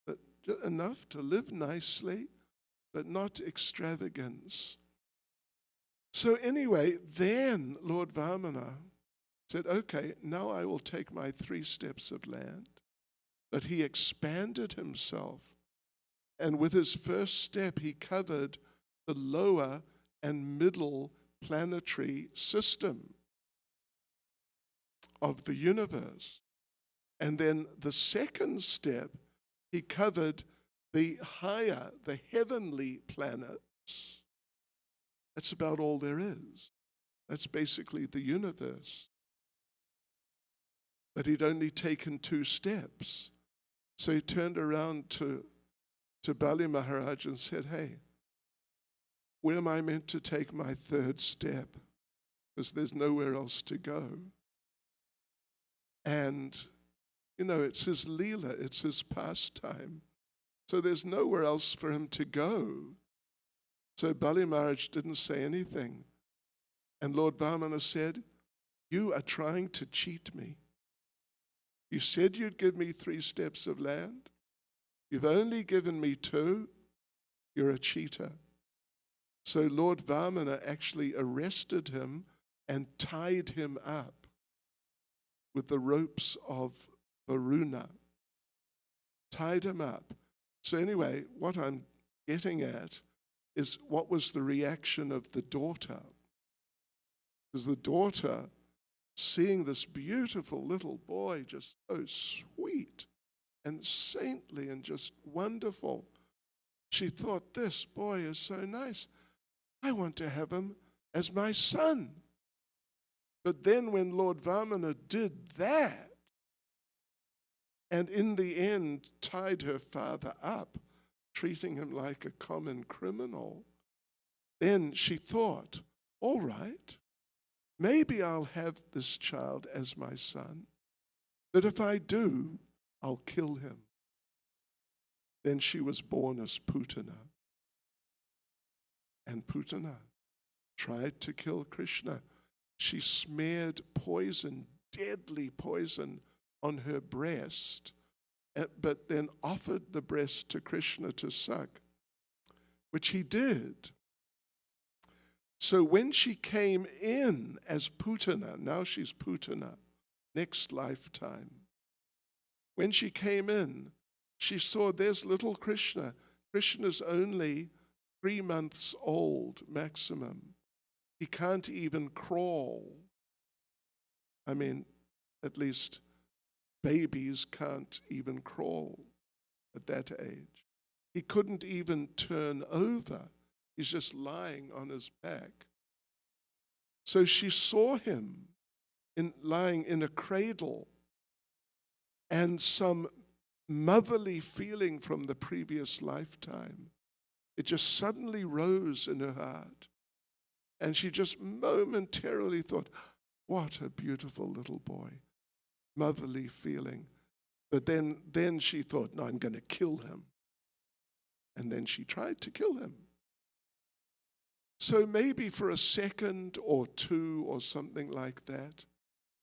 but enough to live nicely, but not extravagance. So anyway, then Lord Vamana said, "Okay, now I will take my 3 steps of land." But he expanded himself. And with his first step, he covered the lower and middle planetary system of the universe. And then the second step, he covered the higher, the heavenly planets. That's about all there is. That's basically the universe. But he'd only taken 2 steps. So he turned around to Bali Maharaj and said, "Hey, where am I meant to take my 3rd step? Because there's nowhere else to go." And, you know, it's his leela, it's his pastime. So there's nowhere else for him to go. So Bali Maharaj didn't say anything. And Lord Vamana said, "You are trying to cheat me. You said you'd give me 3 steps of land. You've only given me 2. You're a cheater." So Lord Vamana actually arrested him and tied him up with the ropes of Varuna. Tied him up. So anyway, what I'm getting at is what was the reaction of the daughter? Because the daughter, seeing this beautiful little boy, just so sweet and saintly and just wonderful, she thought, this boy is so nice. I want to have him as my son. But then when Lord Vamana did that, and in the end tied her father up, treating him like a common criminal, then she thought, all right, maybe I'll have this child as my son, but if I do, I'll kill him. Then she was born as Putana. And Putana tried to kill Krishna. She smeared poison, deadly poison, on her breast, but then offered the breast to Krishna to suck, which he did. So when she came in as Putana, now she's Putana, next lifetime. When she came in, she saw there's little Krishna. Krishna's only 3 months old maximum. He can't even crawl. I mean, at least babies can't even crawl at that age. He couldn't even turn over. He's just lying on his back. So she saw him lying in a cradle, and some motherly feeling from the previous lifetime, it just suddenly rose in her heart. And she just momentarily thought, what a beautiful little boy. Motherly feeling. But then she thought, no, I'm going to kill him. And then she tried to kill him. So maybe for a second or two or something like that,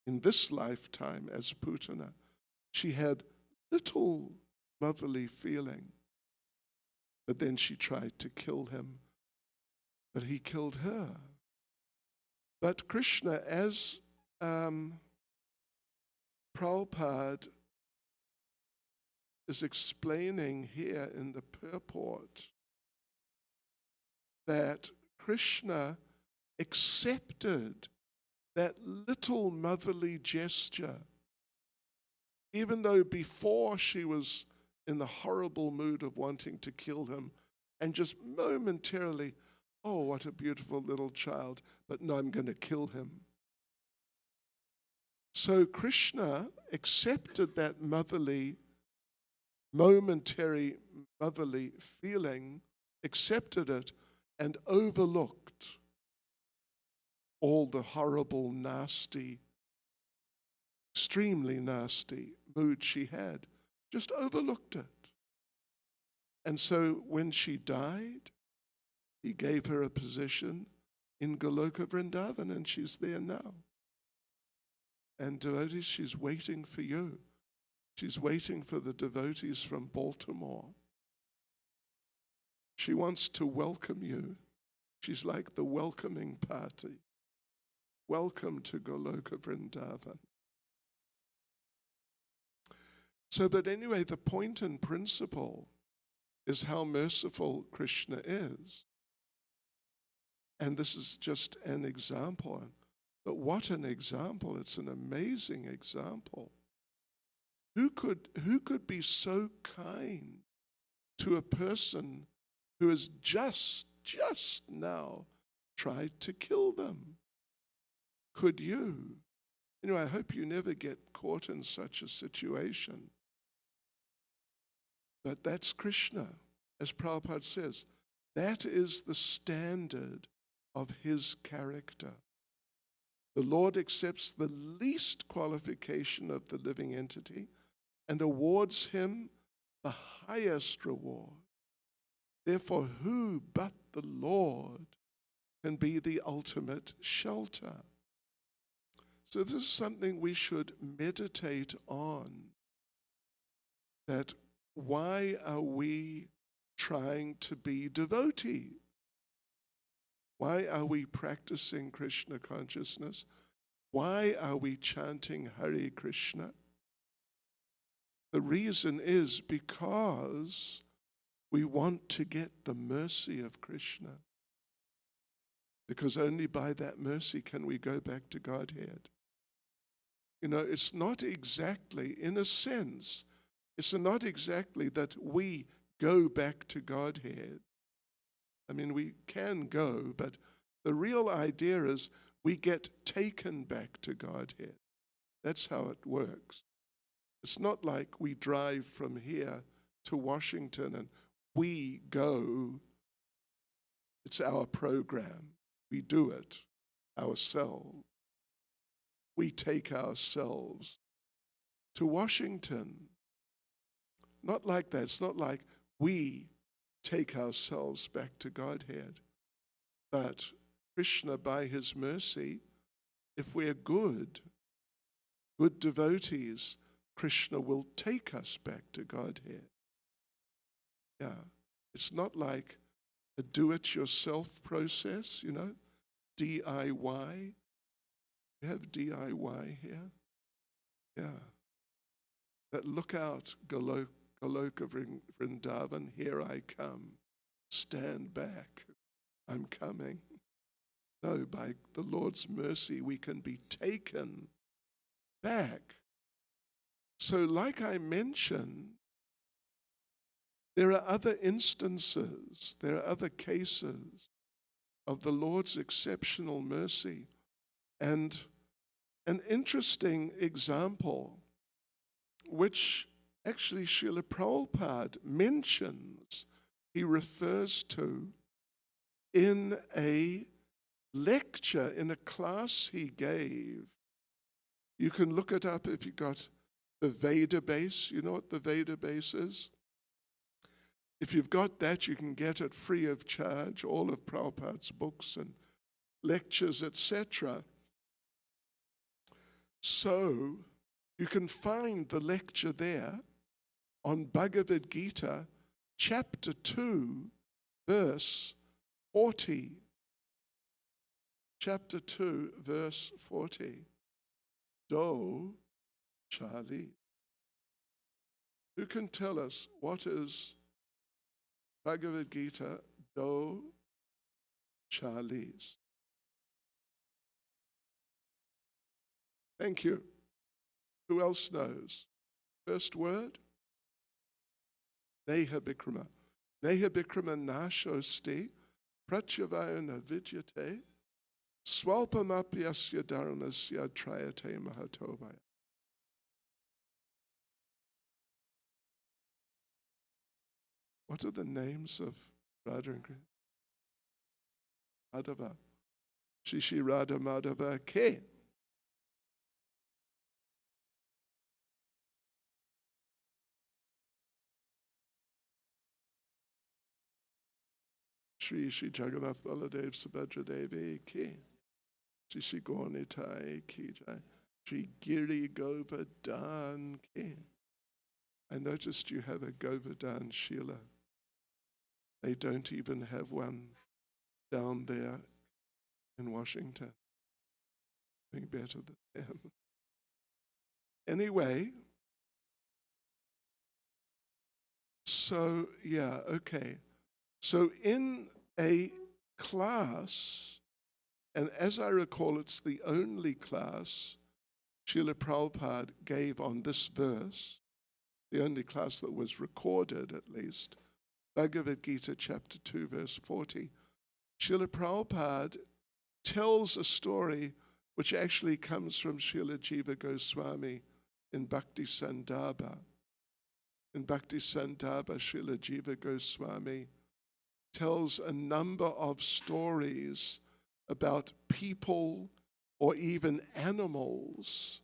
in this lifetime as Putana, she had little motherly feeling. But then she tried to kill him. But he killed her. But Krishna, as Prabhupada is explaining here in the purport, that Krishna accepted that little motherly gesture, even though before she was in the horrible mood of wanting to kill him, and just momentarily, oh, what a beautiful little child, but no, I'm going to kill him. So Krishna accepted that momentary motherly feeling, accepted it, and overlooked all the horrible, nasty, extremely nasty mood she had. Just overlooked it. And so when she died, he gave her a position in Goloka Vrindavan, and she's there now. And devotees, she's waiting for you. She's waiting for the devotees from Baltimore. She wants to welcome you. She's like the welcoming party. Welcome to Goloka Vrindavan. So, but anyway, the point and principle is how merciful Krishna is. And this is just an example. But what an example. It's an amazing example. Who could be so kind to a person who has just now tried to kill them? Could you? I hope you never get caught in such a situation. But that's Krishna, as Prabhupada says. That is the standard of his character. The Lord accepts the least qualification of the living entity and awards him the highest reward. Therefore, who but the Lord can be the ultimate shelter? So this is something we should meditate on. That why are we trying to be devotees? Why are we practicing Krishna consciousness? Why are we chanting Hare Krishna? The reason is because we want to get the mercy of Krishna. Because only by that mercy can we go back to Godhead. You know, it's not exactly, in a sense, it's not exactly that we go back to Godhead. I mean, we can go, but the real idea is we get taken back to Godhead. That's how it works. It's not like we drive from here to Washington and we go. It's our program. We do it ourselves. We take ourselves to Washington. Not like that. It's not like we take ourselves back to Godhead. But Krishna, by his mercy, if we're good devotees, Krishna will take us back to Godhead. Yeah. It's not like a do-it-yourself process, you know, DIY. We have DIY here. Yeah. That look out, Goloka Vrindavan, here I come. Stand back. I'm coming. No, by the Lord's mercy, we can be taken back. So, like I mentioned, there are other instances, there are other cases of the Lord's exceptional mercy. And an interesting example, which actually Srila Prabhupada mentions, he refers to in a lecture, in a class he gave. You can look it up if you got the Veda base. You know what the Veda base is? If you've got that, you can get it free of charge, all of Prabhupada's books and lectures, etc. So you can find the lecture there on Bhagavad Gita, chapter 2, verse 40. Chapter 2, verse 40. Do Charlie. Who can tell us what is Bhagavad Gita, Do Charlies? Thank you. Who else knows? First word? Neha Bikrama. Neha Bikrama nashosti pratyavayana vidyate swalpamapyasya dharmasya trayate mahatovaya. What are the names of Radha and Krishna? Madhava. Shishi Radha Madhava Ke. Shri Shri Jagannath Baladev Subhadra Devi Ki. Shri Shri Gaunitai Ki Jai. Shri Giri Govardhan Ki. I noticed you have a Govardhan Sheila. They don't even have one down there in Washington. Doing better than them. Anyway, so yeah, okay. So in a class, and as I recall, it's the only class Srila Prabhupada gave on this verse, the only class that was recorded at least, Bhagavad Gita chapter 2 verse 40. Srila Prabhupada tells a story which actually comes from Srila Jiva Goswami in Bhakti Sandarbha. In Bhakti Sandarbha, Srila Jiva Goswami tells a number of stories about people or even animals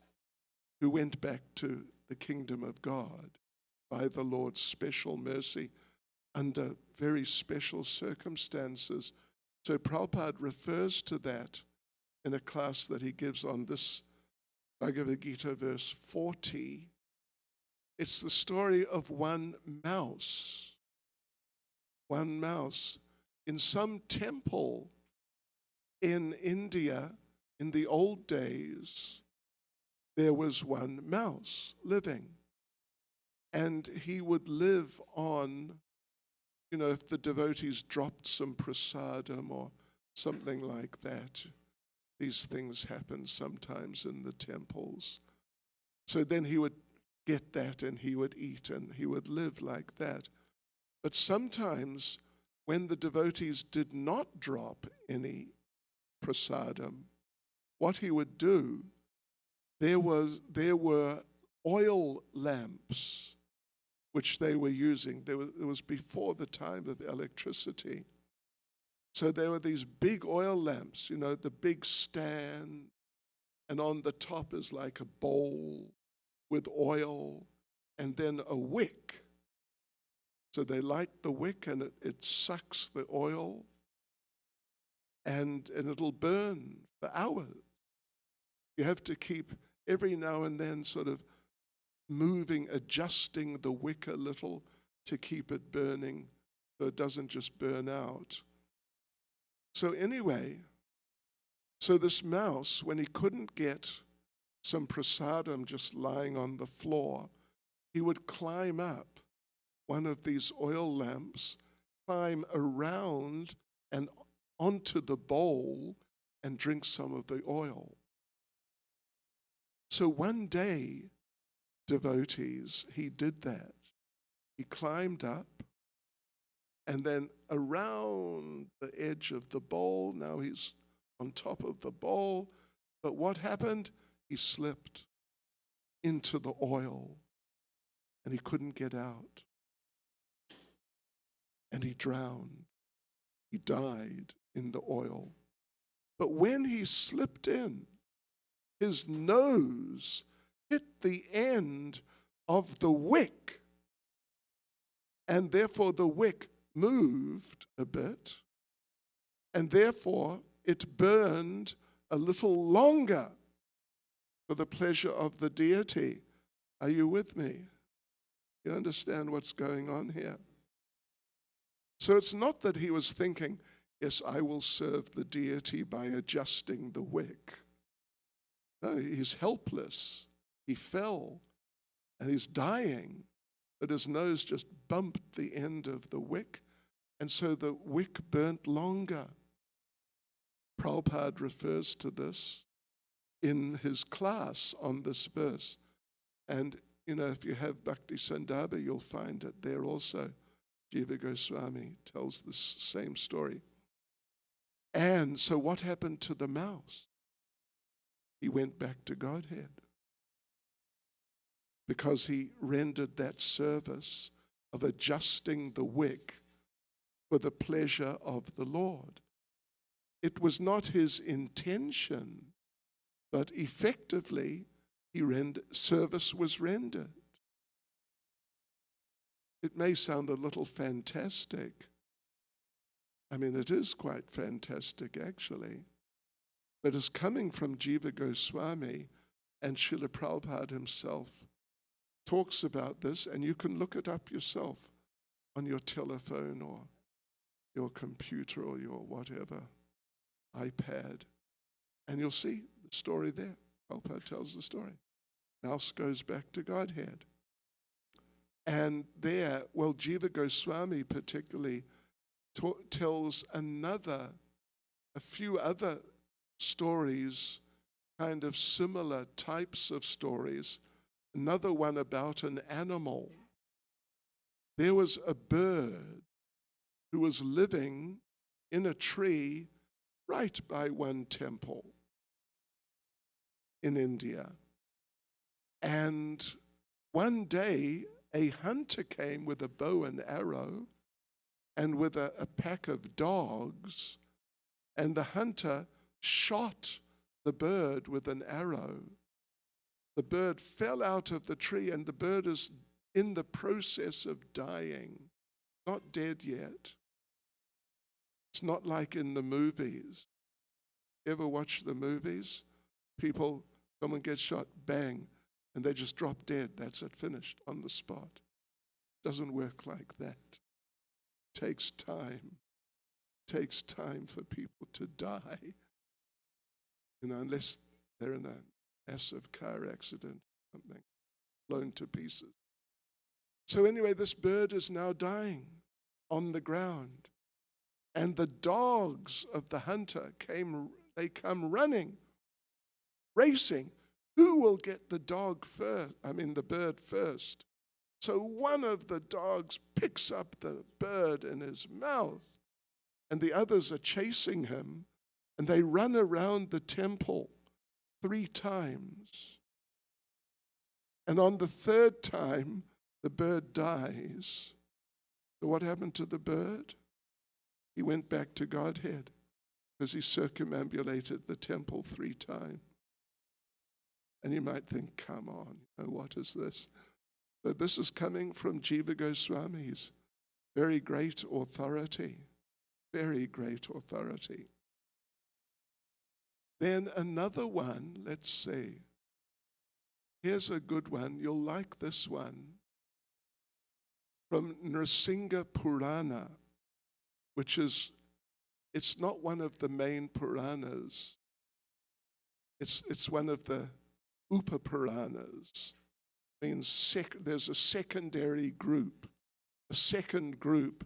who went back to the kingdom of God by the Lord's special mercy under very special circumstances. So Prabhupada refers to that in a class that he gives on this Bhagavad Gita verse 40. It's the story of one mouse in some temple in India, in the old days, there was one mouse living. And he would live on, if the devotees dropped some prasadam or something like that. These things happen sometimes in the temples. So then he would get that and he would eat and he would live like that. But sometimes when the devotees did not drop any prasadam, what he would do, there were oil lamps which they were using. It was before the time of electricity. So there were these big oil lamps, the big stand, and on the top is like a bowl with oil, and then a wick. So they light the wick and it sucks the oil, and it'll burn for hours. You have to keep every now and then sort of moving, adjusting the wick a little to keep it burning so it doesn't just burn out. So anyway, this mouse, when he couldn't get some prasadam just lying on the floor, he would climb up one of these oil lamps, climb around and onto the bowl and drink some of the oil. So one day, devotees, he did that. He climbed up and then around the edge of the bowl. Now he's on top of the bowl. But what happened? He slipped into the oil and he couldn't get out. And he drowned. He died in the oil. But when he slipped in, his nose hit the end of the wick, and therefore the wick moved a bit, and therefore it burned a little longer for the pleasure of the deity. Are you with me? You understand what's going on here? So it's not that he was thinking, yes, I will serve the deity by adjusting the wick. No, he's helpless. He fell and he's dying, but his nose just bumped the end of the wick, and so the wick burnt longer. Prabhupada refers to this in his class on this verse. And, if you have Bhakti Sandarbha, you'll find it there also. Jiva Goswami tells this same story. And so what happened to the mouse? He went back to Godhead because he rendered that service of adjusting the wick for the pleasure of the Lord. It was not his intention, but effectively service was rendered. It may sound a little fantastic. I mean, it is quite fantastic, actually. But it's coming from Jiva Goswami, and Srila Prabhupada himself talks about this, and you can look it up yourself on your telephone or your computer or your whatever, iPad, and you'll see the story there. Prabhupada tells the story. Mouse goes back to Godhead. And there, Jiva Goswami particularly tells a few other stories, kind of similar types of stories. Another one about an animal. There was a bird who was living in a tree right by one temple in India. And one day, a hunter came with a bow and arrow and with a pack of dogs, and the hunter shot the bird with an arrow. The bird fell out of the tree, and the bird is in the process of dying, not dead yet. It's not like in the movies. Ever watch the movies? Someone gets shot, bang, and they just drop dead. That's it, finished, on the spot. Doesn't work like that. Takes time. Takes time for people to die unless they're in a massive car accident or something, blown to pieces. So anyway, this bird is now dying on the ground. And the dogs of the hunter come running, racing. Who will get the the bird first? So one of the dogs picks up the bird in his mouth, and the others are chasing him, and they run around the temple 3 times. And on the 3rd time, the bird dies. So what happened to the bird? He went back to Godhead because he circumambulated the temple 3 times. And you might think, come on, what is this? But this is coming from Jiva Goswami's very great authority. Very great authority. Then another one, let's see. Here's a good one. You'll like this one. From Nrsimha Purana, which is, it's not one of the main Puranas. It's one of the Upa Puranas. Means there's a secondary group, a second group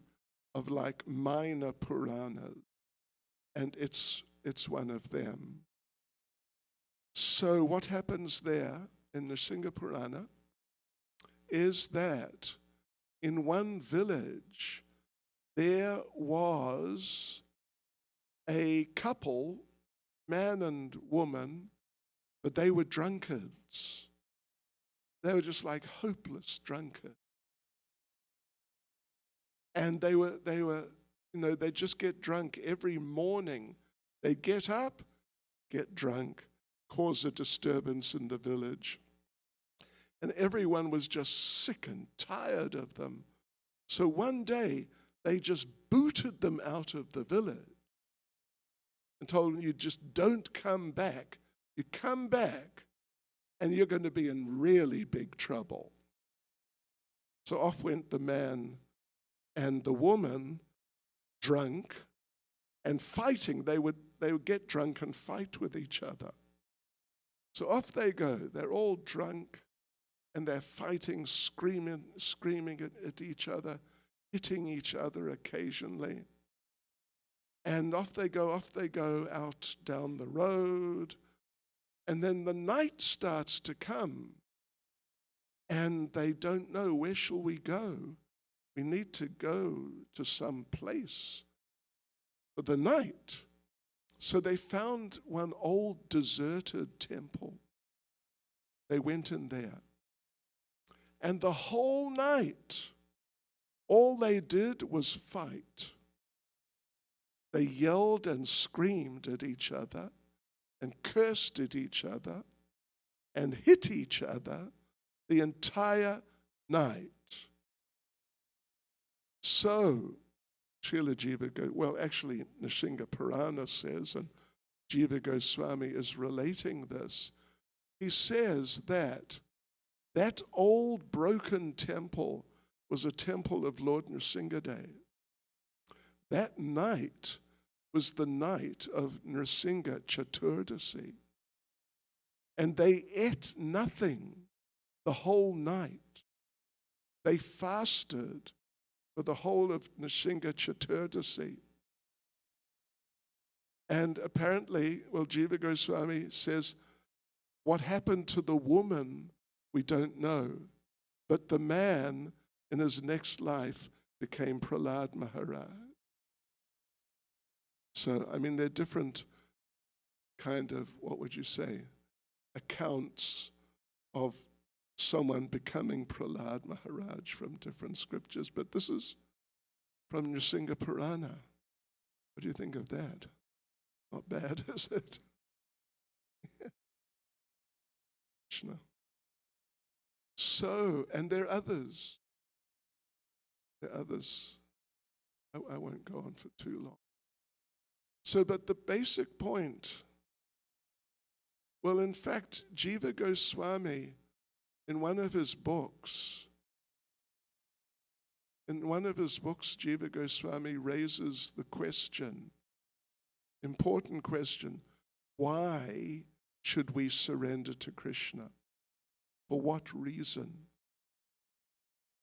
of like minor Puranas, and it's one of them. So what happens there in the Nrsimha Purana is that in one village there was a couple, man and woman, but they were drunkards. They were just like hopeless drunkards. And they just get drunk every morning. They get up, get drunk, cause a disturbance in the village. And everyone was just sick and tired of them. So one day, they just booted them out of the village and told them, you just don't come back. You come back, and you're going to be in really big trouble. So off went the man and the woman, drunk and fighting. They would get drunk and fight with each other. So off they go. They're all drunk, and they're fighting, screaming at each other, hitting each other occasionally. And off they go out down the road. And then the night starts to come, and they don't know, where shall we go? We need to go to some place for the night. So they found one old deserted temple. They went in there. And the whole night, all they did was fight. They yelled and screamed at each other, and cursed at each other, and hit each other the entire night. So, Srila Jiva actually Nrsimha Purana says, and Jiva Goswami is relating this, he says that old broken temple was a temple of Lord Nrsimhadev. That night was the night of Nrsimha Chaturdasi. And they ate nothing the whole night. They fasted for the whole of Nrsimha Chaturdasi. And apparently, Jiva Goswami says, what happened to the woman, we don't know. But the man, in his next life, became Prahlad Maharaj. So, there are different kind of, accounts of someone becoming Prahlad Maharaj from different scriptures. But this is from Nrsimha Purana. What do you think of that? Not bad, is it? Krishna. So, and there are others. I won't go on for too long. So, but the basic point, in fact, Jiva Goswami, in one of his books, Jiva Goswami raises the question, important question, why should we surrender to Krishna? For what reason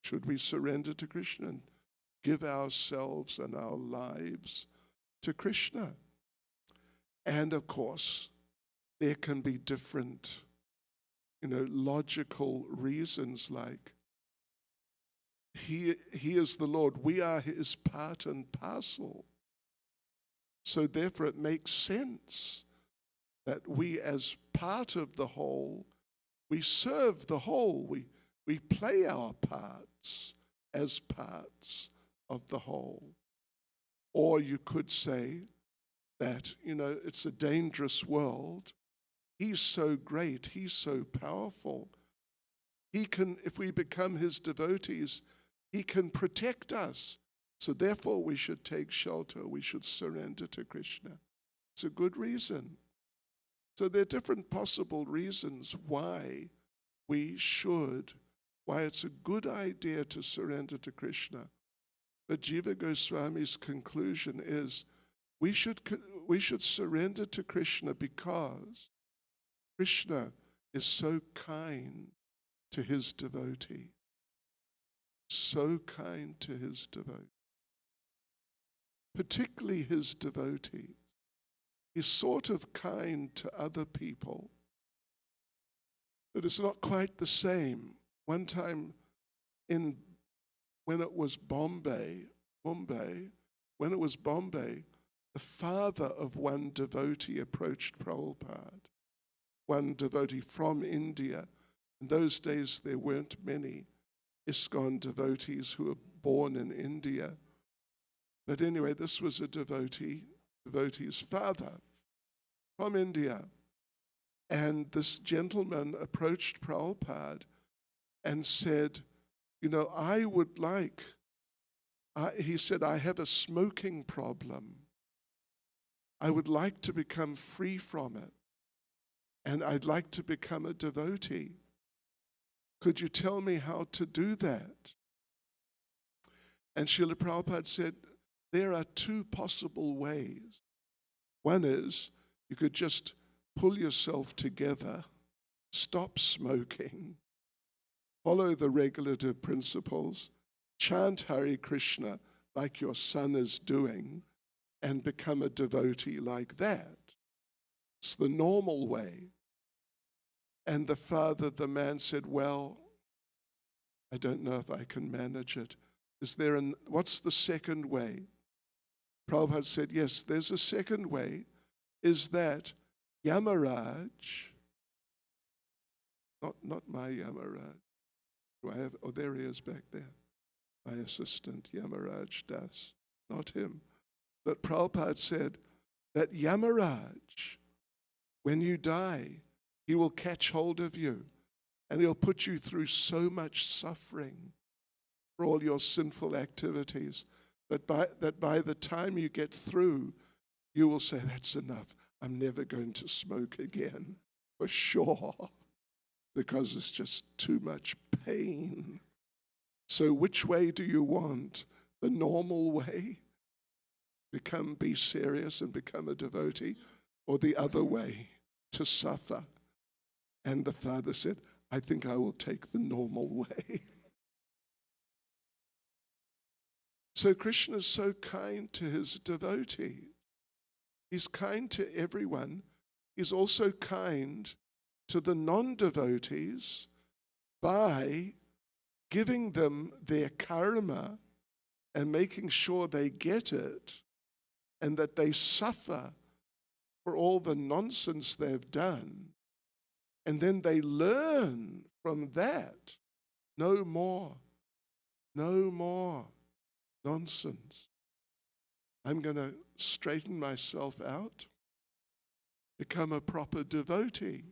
should we surrender to Krishna and give ourselves and our lives to Krishna? And of course, there can be different, logical reasons, like He is the Lord. We are His part and parcel. So therefore it makes sense that we, as part of the whole, we serve the whole. We play our parts as parts of the whole. Or you could say that, it's a dangerous world. He's so great. He's so powerful. He can, if we become His devotees, He can protect us. So therefore we should take shelter. We should surrender to Krishna. It's a good reason. So there are different possible reasons why it's a good idea to surrender to Krishna. But Jiva Goswami's conclusion is we should surrender to Krishna because Krishna is so kind to His devotee. So kind to His devotee. Particularly His devotee. He's sort of kind to other people, but it's not quite the same. One time when it was Bombay, the father of one devotee approached Prabhupada, one devotee from India. In those days, there weren't many ISKCON devotees who were born in India. But anyway, this was a devotee's father from India. And this gentleman approached Prabhupada and said, he said, I have a smoking problem. I would like to become free from it. And I'd like to become a devotee. Could you tell me how to do that? And Srila Prabhupada said, there are two possible ways. One is you could just pull yourself together, stop smoking, follow the regulative principles, chant Hare Krishna like your son is doing, and become a devotee like that. It's the normal way. And the man said, well, I don't know if I can manage it. What's the second way? Prabhupada said, yes, there's a second way, is that Yamaraj, not my Yamaraj, there he is back there, my assistant, Yamaraj Das, not him. But Prabhupada said that Yamaraj, when you die, he will catch hold of you and he'll put you through so much suffering for all your sinful activities that by the time you get through, you will say, that's enough. I'm never going to smoke again, for sure, because it's just too much pain. So which way do you want? The normal way? Be serious and become a devotee, or the other way, to suffer? And the father said, I think I will take the normal way. So Krishna is so kind to His devotees. He's kind to everyone. He's also kind to the non-devotees by giving them their karma and making sure they get it and that they suffer for all the nonsense they've done. And then they learn from that. No more nonsense. I'm going to straighten myself out, become a proper devotee.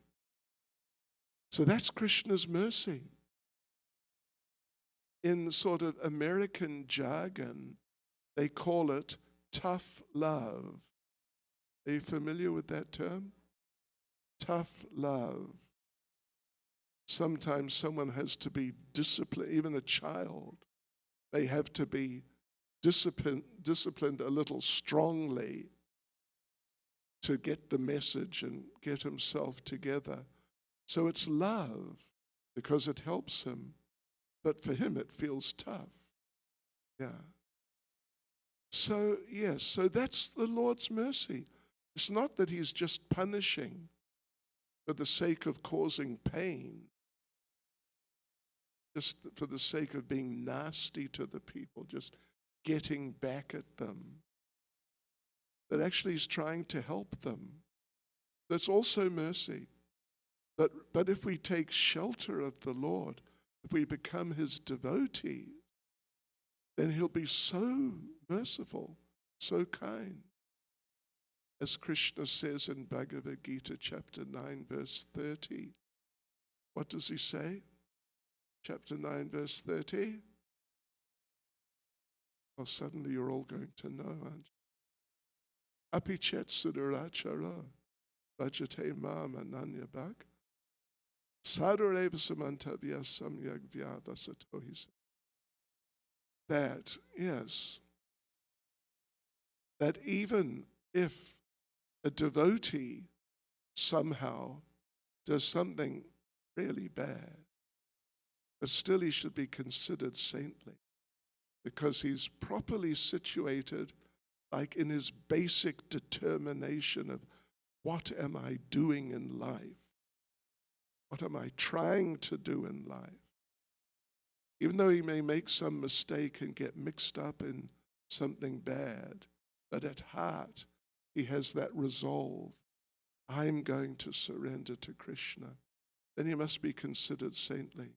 So that's Krishna's mercy. In sort of American jargon, they call it tough love. Are you familiar with that term? Tough love. Sometimes someone has to be disciplined, even a child. They have to be disciplined a little strongly to get the message and get himself together. So it's love because it helps him, but for him it feels tough. Yeah. So, yes, so that's the Lord's mercy. It's not that he's just punishing for the sake of causing pain, just for the sake of being nasty to the people, just getting back at them. But actually he's trying to help them. That's also mercy. But if we take shelter of the Lord, if we become his devotee, then he'll be so merciful, so kind. As Krishna says in Bhagavad Gita chapter 9 verse 30. What does he say? Chapter 9 verse 30. Well, suddenly you're all going to know, aren't you? Apichet sudurachara bhajate mam ananya bhak sadureva samantavya samyak vyavasato, he said. That, yes, that even if a devotee somehow does something really bad, but still he should be considered saintly because he's properly situated, like in his basic determination of what am I doing in life? What am I trying to do in life? Even though he may make some mistake and get mixed up in something bad, but at heart he has that resolve, I'm going to surrender to Krishna, then he must be considered saintly.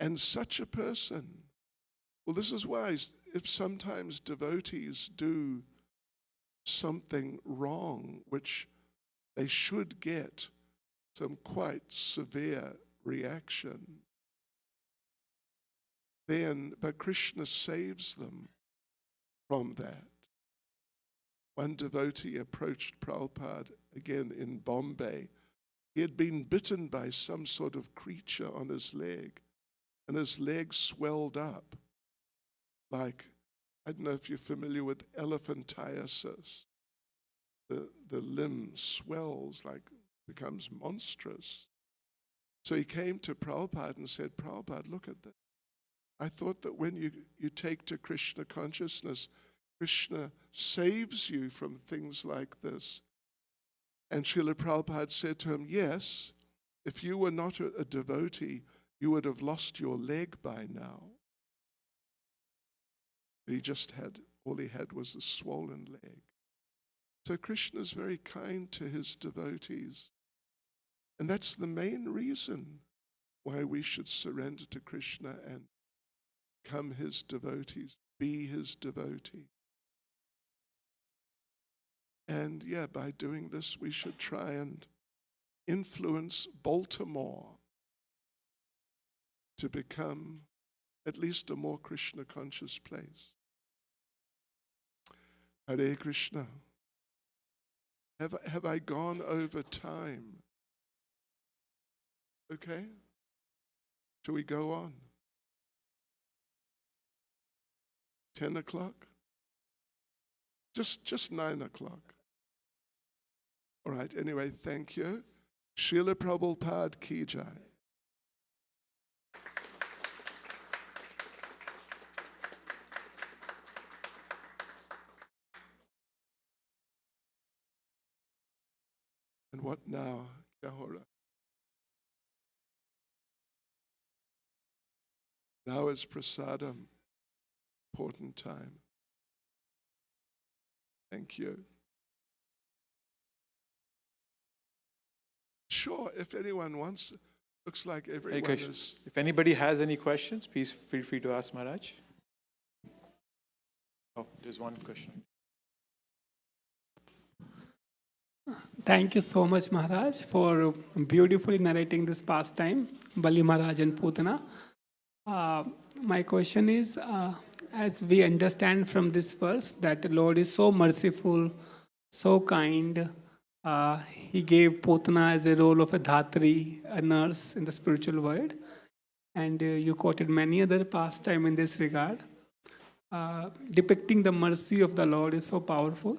And such a person, well, this is why if sometimes devotees do something wrong, which they should get some quite severe reaction, but Krishna saves them from that. One devotee approached Prabhupada again in Bombay. He had been bitten by some sort of creature on his leg, and his leg swelled up. Like, I don't know if you're familiar with elephantiasis. The limb swells, like becomes monstrous. So he came to Prabhupada and said, Prabhupada, look at this. I thought that when you take to Krishna consciousness, Krishna saves you from things like this. And Srila Prabhupada said to him, yes, if you were not a devotee, you would have lost your leg by now. But all he had was a swollen leg. So Krishna is very kind to his devotees. And that's the main reason why we should surrender to Krishna and become his devotees, be his devotee. And by doing this, we should try and influence Baltimore to become at least a more Krishna conscious place. Hare Krishna. Have I gone over time? Okay? Shall we go on? 10 o'clock? Just 9 o'clock. All right, anyway, thank you. Srila Prabhupada Ki Jai. And what now? Kya ho raha? Now is prasadam. Important time. Thank you. Sure, if anyone wants, looks like everyone is. If anybody has any questions, please feel free to ask Maharaj. Oh, there's one question. Thank you so much, Maharaj, for beautifully narrating this pastime, Bali Maharaj and Putana. My question is, as we understand from this verse that the Lord is so merciful, so kind, he gave Putana as a role of a dhatri, a nurse in the spiritual world, and you quoted many other pastime in this regard. Depicting the mercy of the Lord is so powerful.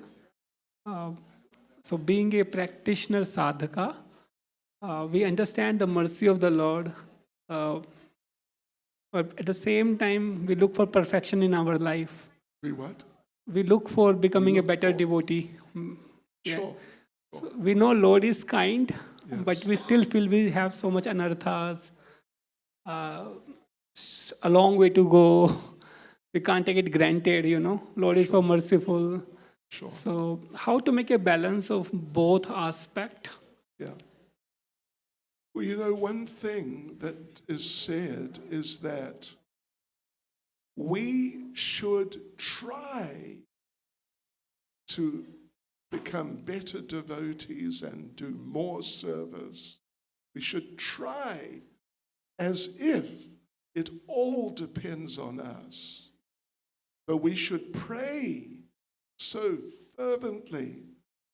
So being a practitioner sadhaka, we understand the mercy of the Lord, but at the same time, we look for perfection in our life. We what? We look for becoming a look better for- devotee. Yeah. Sure. So we know Lord is kind, Yes. but we still feel we have so much anarthas, a long way to go. We can't take it granted, Lord is so merciful. Sure. So how to make a balance of both aspect? Yeah. Well, one thing that is said is that we should try to become better devotees and do more service. We should try as if it all depends on us. But we should pray so fervently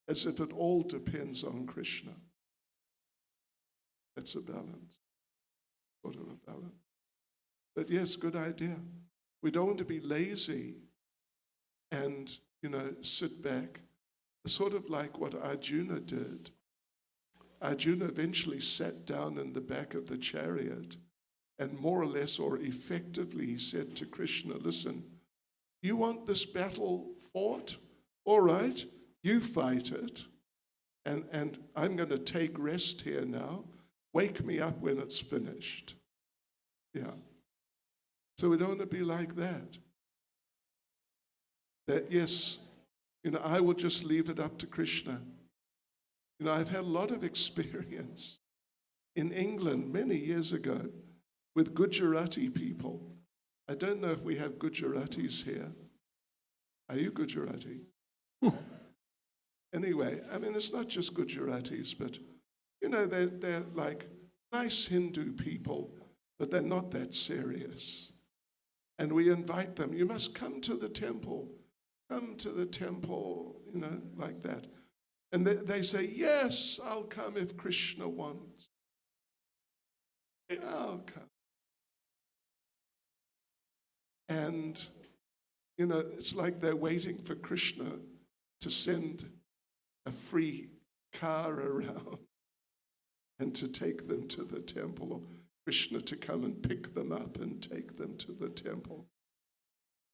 as if it all depends on Krishna. That's a balance, sort of a balance. But yes, good idea. We don't want to be lazy and, sit back. Sort of like what Arjuna did. Arjuna eventually sat down in the back of the chariot and more or less or effectively he said to Krishna, listen, you want this battle fought? All right, you fight it. And I'm going to take rest here now. Wake me up when it's finished. Yeah. So we don't want to be like that. That, yes, I will just leave it up to Krishna. I've had a lot of experience in England many years ago with Gujarati people. I don't know if we have Gujaratis here. Are you Gujarati? Anyway, it's not just Gujaratis, but, they're like nice Hindu people, but they're not that serious. And we invite them, you must come to the temple. Come to the temple, like that. And they say, yes, I'll come if Krishna wants. I'll come. And, it's like they're waiting for Krishna to send a free car around and to take them to the temple, or Krishna to come and pick them up and take them to the temple.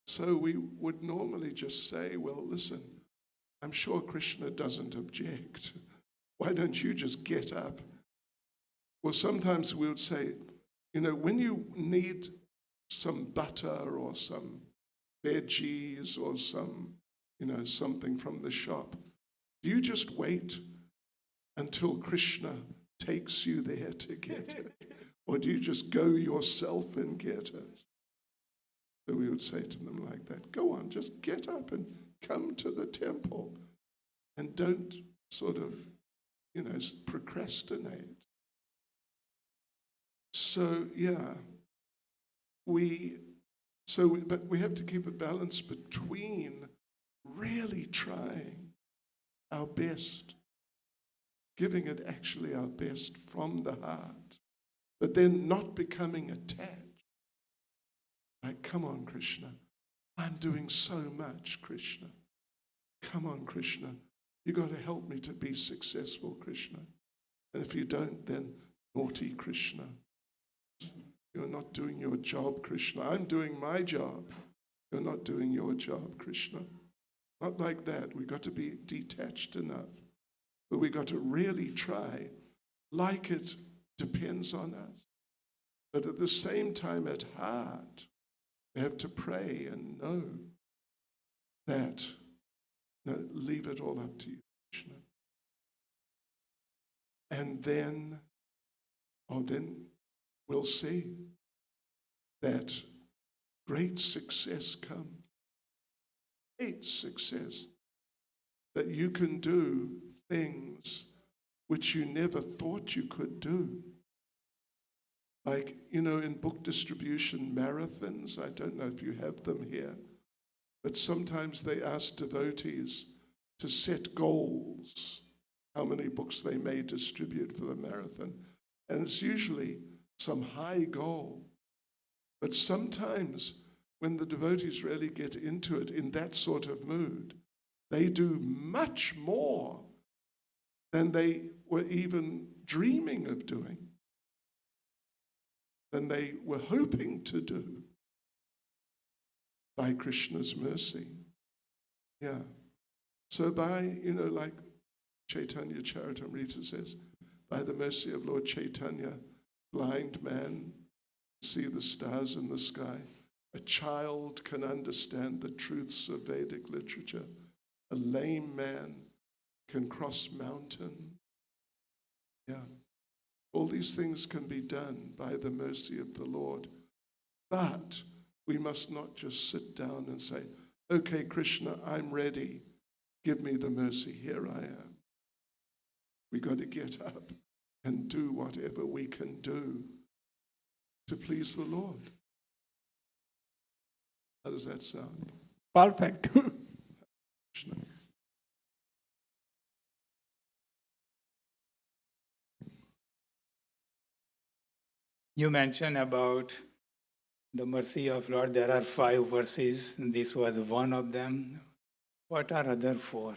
So we would normally just say, well, listen, I'm sure Krishna doesn't object. Why don't you just get up? Well, sometimes we would say, when you need some butter or some veggies or some, something from the shop, do you just wait until Krishna takes you there to get it? Or do you just go yourself and get it? So we would say to them like that, go on, just get up and come to the temple and don't sort of, procrastinate. So, yeah, but we have to keep a balance between really trying our best, giving it actually our best from the heart, but then not becoming attached. Like, come on, Krishna. I'm doing so much, Krishna. Come on, Krishna. You got to help me to be successful, Krishna. And if you don't, then naughty Krishna. You're not doing your job, Krishna. I'm doing my job. You're not doing your job, Krishna. Not like that. We've got to be detached enough. But we've got to really try, like it depends on us. But at the same time, at heart, we have to pray and know that, leave it all up to you, Krishna. And then we'll see that great success comes. Great success. That you can do things which you never thought you could do. Like, in book distribution marathons, I don't know if you have them here, but sometimes they ask devotees to set goals, how many books they may distribute for the marathon. And it's usually some high goal. But sometimes when the devotees really get into it in that sort of mood, They do much more than they were even dreaming of doing, than they were hoping to do by Krishna's mercy. Yeah. So by, like Caitanya Charitamrita says, by the mercy of Lord Chaitanya, blind man see the stars in the sky. A child can understand the truths of Vedic literature. A lame man can cross mountain. Yeah. All these things can be done by the mercy of the Lord. But we must not just sit down and say, okay, Krishna, I'm ready. Give me the mercy. Here I am. We got to get up and do whatever we can do to please the Lord. How does that sound? Perfect. Krishna? You mentioned about the mercy of Lord. There are 5 verses. This was one of them. What are other 4?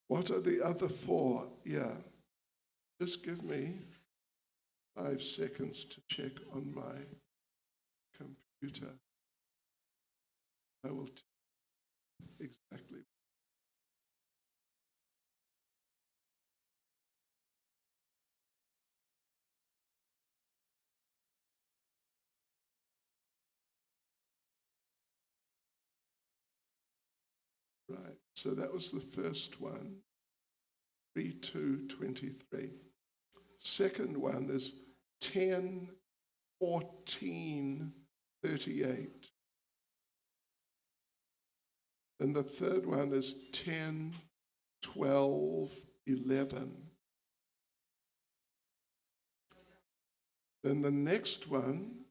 What are the other 4? Yeah. Just give me 5 seconds to check on my computer. I will tell you exactly. Right. So that was the first one. 3:2:23. Second one is 10:14:38. And the third one is 10:12:11. Then the next one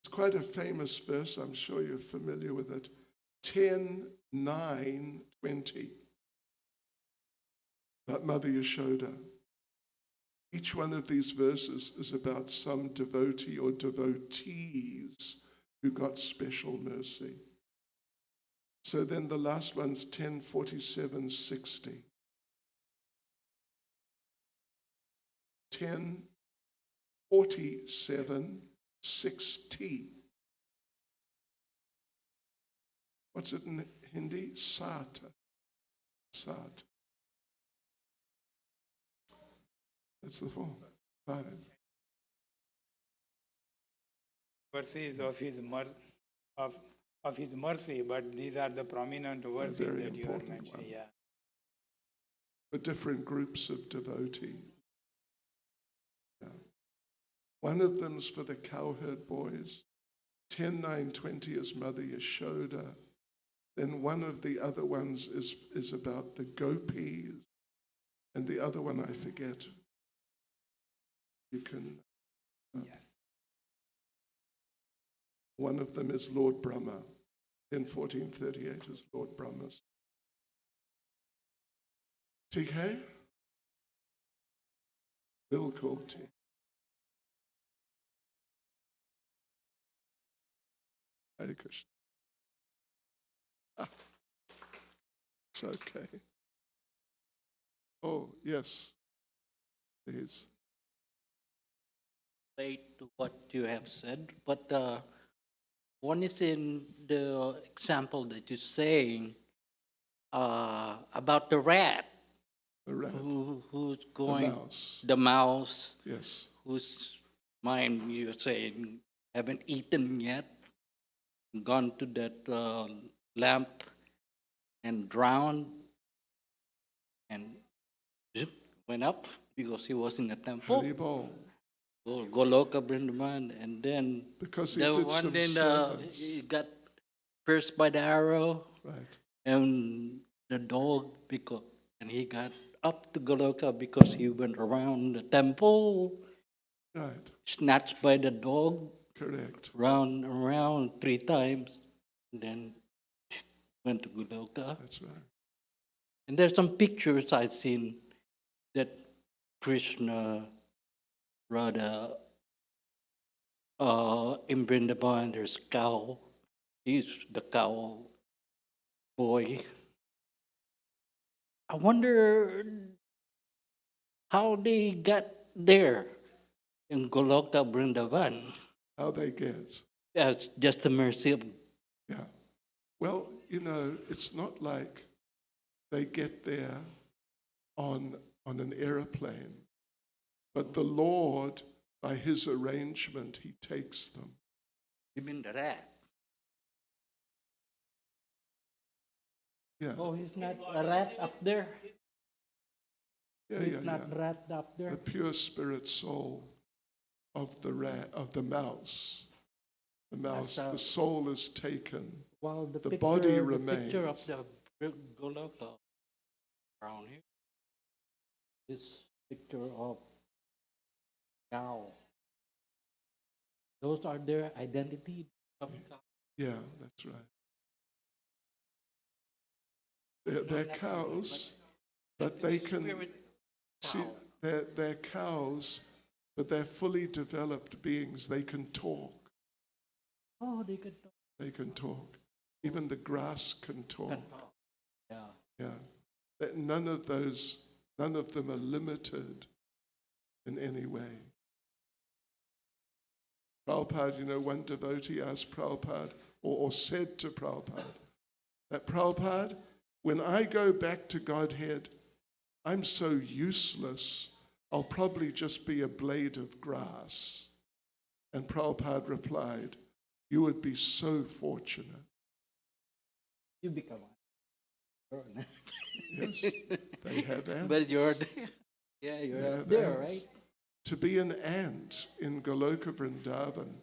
is quite a famous verse. I'm sure you're familiar with it. 10:9:20. About Mother Yashoda. Each one of these verses is about some devotee or devotees who got special mercy. So then the last one's 10:47:60. 10:47:60. What's it in Hindi? Sata. Sata. That's the 4. 5. Verses of his mercy, but these are the prominent verses very that you are important mentioning. one. Yeah. For different groups of devotees. Yeah. One of them's for the cowherd boys. 10:9:20 is Mother Yashoda. Then one of the other ones is about the gopis. And the other one I forget. You can. Yes. One of them is Lord Brahma. 10:14:38 is Lord Brahma's. ठीक है? बिल्कुल ठीक. Hare Krishna. It's okay. Oh, yes. Please. Relate to what you have said, but one is in the example that you're saying about the rat, The rat. who's going, mouse. the mouse, Yes. whose mind you're saying haven't eaten yet, gone to that lamp and drowned, and zip, went up because he was in the temple. Haribol. Goloka Vrindavan, and then Because he the did one some in service. he got pierced by the arrow, Right. and the dog and he got up to Goloka because he went around the temple, Right. snatched by the dog, Correct. round and around 3 times, and then went to Goloka. That's right. And there's some pictures I've seen that Krishna Radha in Vrindavan, there's cow. He's the cow boy. I wonder how they got there in Goloka Vrindavan. How they get. That's just the mercy of Yeah. Well, you know, it's not like they get there on an aeroplane, but the Lord, by his arrangement, he takes them. You mean the rat? Yeah. Oh, he's not a rat up there? Yeah, He's yeah, not yeah. rat up there? The pure spirit soul of the mouse. The mouse, That's, the soul is taken. Well, the body the picture of remains. the Goloka around here. This picture of cow. Those are their identity of cow. Yeah, that's right. They're cows, but they can see they're cows, but they're fully developed beings. They can talk. Oh, they could talk. They can talk. Even the grass can talk. Yeah. Yeah. None of them are limited in any way. Prabhupada, you know, one devotee asked Prabhupada, or said to Prabhupada, that Prabhupada, when I go back to Godhead, I'm so useless, I'll probably just be a blade of grass. And Prabhupada replied, you would be so fortunate. You become one. Yes, they have ants. But you're there. Yeah, They you're have there, ants. right? To be an ant in Goloka Vrindavan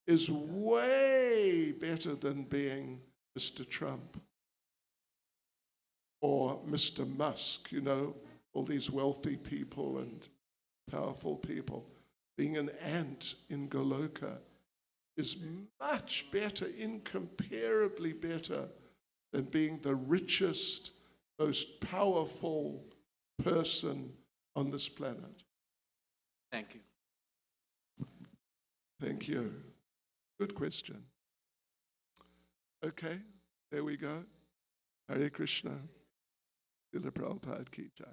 is way better than being Mr. Trump or Mr. Musk, you know, all these wealthy people and powerful people. Being an ant in Goloka is much better, incomparably better than being the richest, most powerful person on this planet. Thank you. Thank you. Good question. Okay, there we go. Hare Krishna. Srila Prabhupada ki jai.